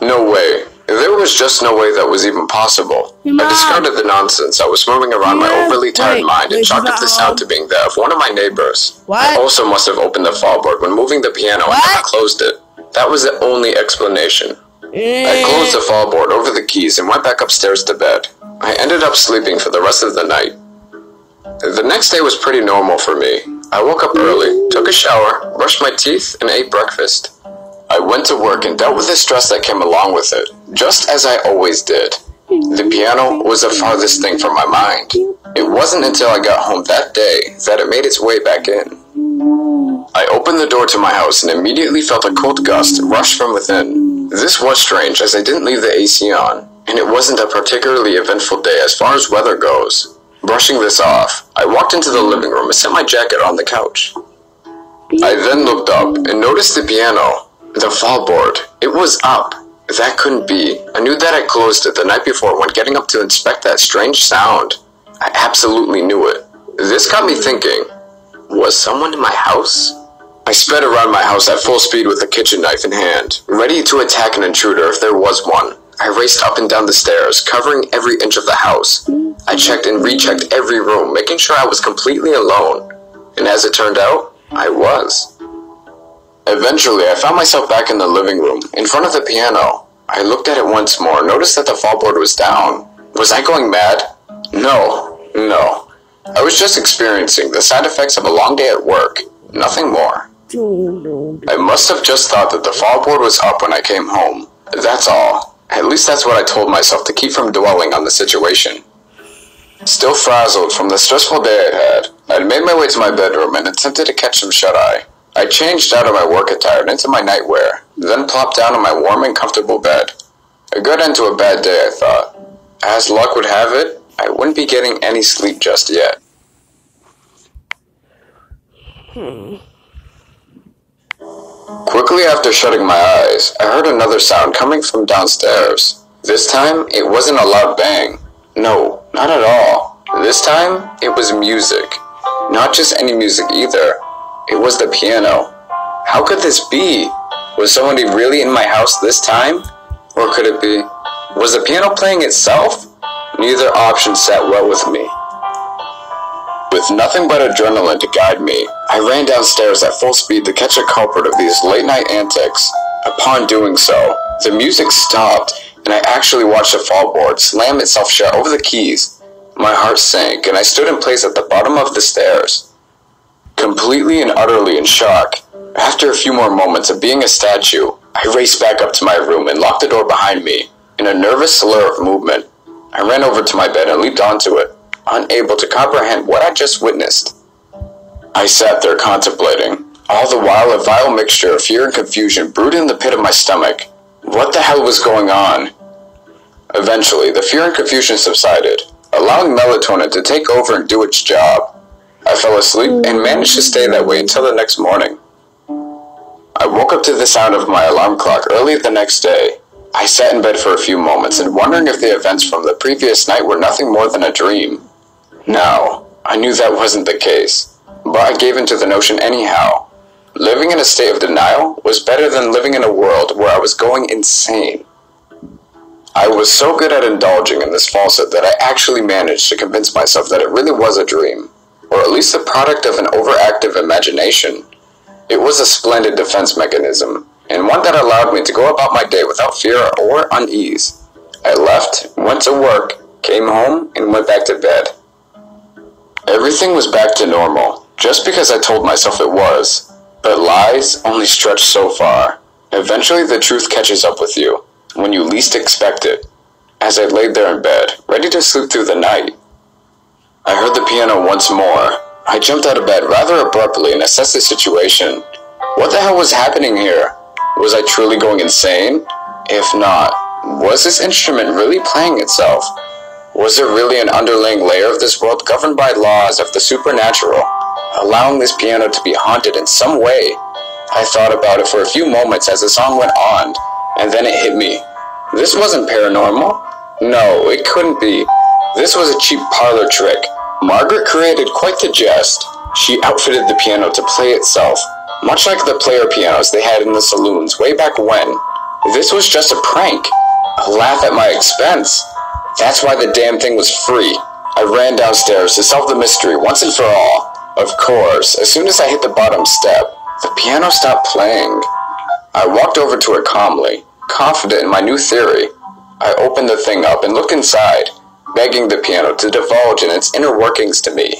No way. There was just no way that was even possible. I discarded the nonsense that was moving around my overly tired mind and chalked up the sound to being that of one of my neighbors. I also must have opened the fall board when moving the piano and not closed it. That was the only explanation. I closed the fall board over the keys and went back upstairs to bed. I ended up sleeping for the rest of the night. The next day was pretty normal for me. I woke up early, took a shower, brushed my teeth, and ate breakfast. I went to work and dealt with the stress that came along with it, just as I always did. The piano was the farthest thing from my mind. It wasn't until I got home that day that it made its way back in. I opened the door to my house and immediately felt a cold gust rush from within. This was strange as I didn't leave the AC on, and it wasn't a particularly eventful day as far as weather goes. Brushing this off, I walked into the living room and set my jacket on the couch. I then looked up and noticed the piano. The fall board. It was up. That couldn't be. I knew that I closed it the night before when getting up to inspect that strange sound. I absolutely knew it. This got me thinking, was someone in my house? I sped around my house at full speed with a kitchen knife in hand, ready to attack an intruder if there was one. I raced up and down the stairs, covering every inch of the house. I checked and rechecked every room, making sure I was completely alone. And as it turned out, I was. Eventually, I found myself back in the living room, in front of the piano. I looked at it once more, noticed that the fall board was down. Was I going mad? No. I was just experiencing the side effects of a long day at work, nothing more. I must have just thought that the fall board was up when I came home. That's all. At least that's what I told myself to keep from dwelling on the situation. Still frazzled from the stressful day I had, I made my way to my bedroom and attempted to catch some shut-eye. I changed out of my work attire and into my nightwear, then plopped down on my warm and comfortable bed. A good end to a bad day, I thought. As luck would have it, I wouldn't be getting any sleep just yet. Quickly after shutting my eyes, I heard another sound coming from downstairs. This time, it wasn't a loud bang. No, not at all. This time, it was music. Not just any music either. It was the piano. How could this be? Was somebody really in my house this time? Or could it be? Was the piano playing itself? Neither option sat well with me. With nothing but adrenaline to guide me, I ran downstairs at full speed to catch a culprit of these late-night antics. Upon doing so, the music stopped, and I actually watched the fallboard slam itself shut over the keys. My heart sank, and I stood in place at the bottom of the stairs, completely and utterly in shock. After a few more moments of being a statue, I raced back up to my room and locked the door behind me. In a nervous slur of movement, I ran over to my bed and leaped onto it, unable to comprehend what I just witnessed. I sat there contemplating. All the while, a vile mixture of fear and confusion brewed in the pit of my stomach. What the hell was going on? Eventually, the fear and confusion subsided, allowing melatonin to take over and do its job. I fell asleep and managed to stay that way until the next morning. I woke up to the sound of my alarm clock early the next day. I sat in bed for a few moments and wondering if the events from the previous night were nothing more than a dream. Now, I knew that wasn't the case, but I gave in to the notion anyhow. Living in a state of denial was better than living in a world where I was going insane. I was so good at indulging in this falsehood that I actually managed to convince myself that it really was a dream, or at least the product of an overactive imagination. It was a splendid defense mechanism, and one that allowed me to go about my day without fear or unease. I left, went to work, came home, and went back to bed. Everything was back to normal, just because I told myself it was. But lies only stretch so far. Eventually the truth catches up with you, when you least expect it. As I laid there in bed, ready to sleep through the night, I heard the piano once more. I jumped out of bed rather abruptly and assessed the situation. What the hell was happening here? Was I truly going insane? If not, was this instrument really playing itself? Was there really an underlying layer of this world governed by laws of the supernatural, allowing this piano to be haunted in some way? I thought about it for a few moments as the song went on, and then it hit me. This wasn't paranormal. No, it couldn't be. This was a cheap parlor trick. Margaret created quite the jest. She outfitted the piano to play itself, much like the player pianos they had in the saloons way back when. This was just a prank, a laugh at my expense. That's why the damn thing was free. I ran downstairs to solve the mystery once and for all. Of course, as soon as I hit the bottom step, the piano stopped playing. I walked over to it calmly, confident in my new theory. I opened the thing up and looked inside, begging the piano to divulge in its inner workings to me.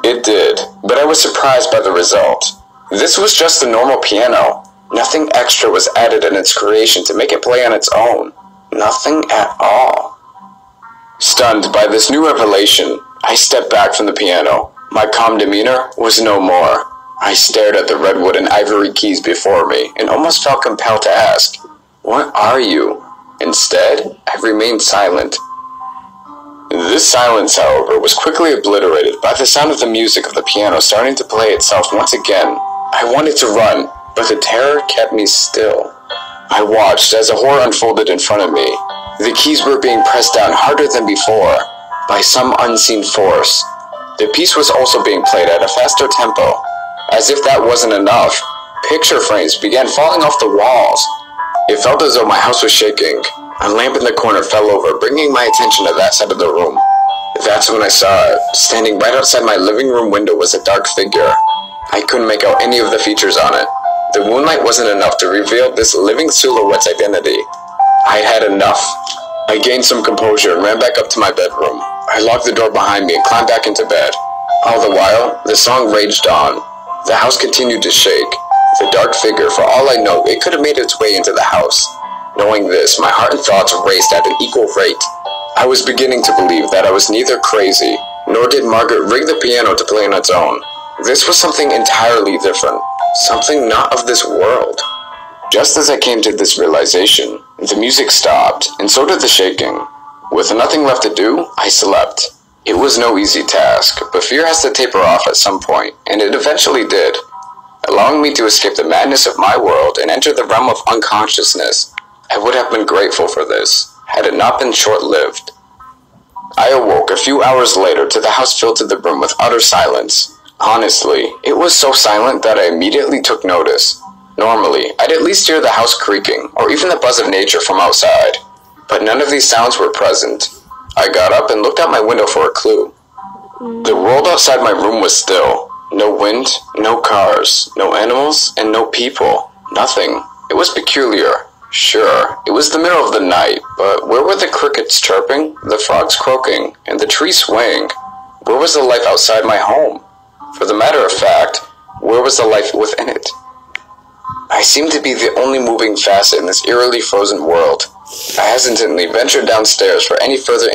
It did, but I was surprised by the result. This was just a normal piano. Nothing extra was added in its creation to make it play on its own. Nothing at all. Stunned by this new revelation, I stepped back from the piano. My calm demeanor was no more. I stared at the redwood and ivory keys before me and almost felt compelled to ask, "What are you?" Instead, I remained silent. This silence, however, was quickly obliterated by the sound of the music of the piano starting to play itself once again. I wanted to run, but the terror kept me still. I watched as a horror unfolded in front of me. The keys were being pressed down harder than before, by some unseen force. The piece was also being played at a faster tempo. As if that wasn't enough, picture frames began falling off the walls. It felt as though my house was shaking. A lamp in the corner fell over, bringing my attention to that side of the room. That's when I saw it. Standing right outside my living room window was a dark figure. I couldn't make out any of the features on it. The moonlight wasn't enough to reveal this living silhouette's identity. I had had enough. I gained some composure and ran back up to my bedroom. I locked the door behind me and climbed back into bed. All the while, the song raged on. The house continued to shake. The dark figure, for all I know, it could have made its way into the house. Knowing this, my heart and thoughts raced at an equal rate. I was beginning to believe that I was neither crazy, nor did Margaret rig the piano to play on its own. This was something entirely different. Something not of this world. Just as I came to this realization, the music stopped, and so did the shaking. With nothing left to do, I slept. It was no easy task, but fear has to taper off at some point, and it eventually did, allowing me to escape the madness of my world and enter the realm of unconsciousness. I would have been grateful for this, had it not been short-lived. I awoke a few hours later to the house filled to the brim with utter silence. Honestly, it was so silent that I immediately took notice. Normally, I'd at least hear the house creaking, or even the buzz of nature from outside, but none of these sounds were present. I got up and looked out my window for a clue. The world outside my room was still. No wind, no cars, no animals, and no people. Nothing. It was peculiar. Sure, it was the middle of the night, but where were the crickets chirping, the frogs croaking, and the trees swaying? Where was the life outside my home? For the matter of fact, where was the life within it? I seemed to be the only moving facet in this eerily frozen world. I hesitantly ventured downstairs for any further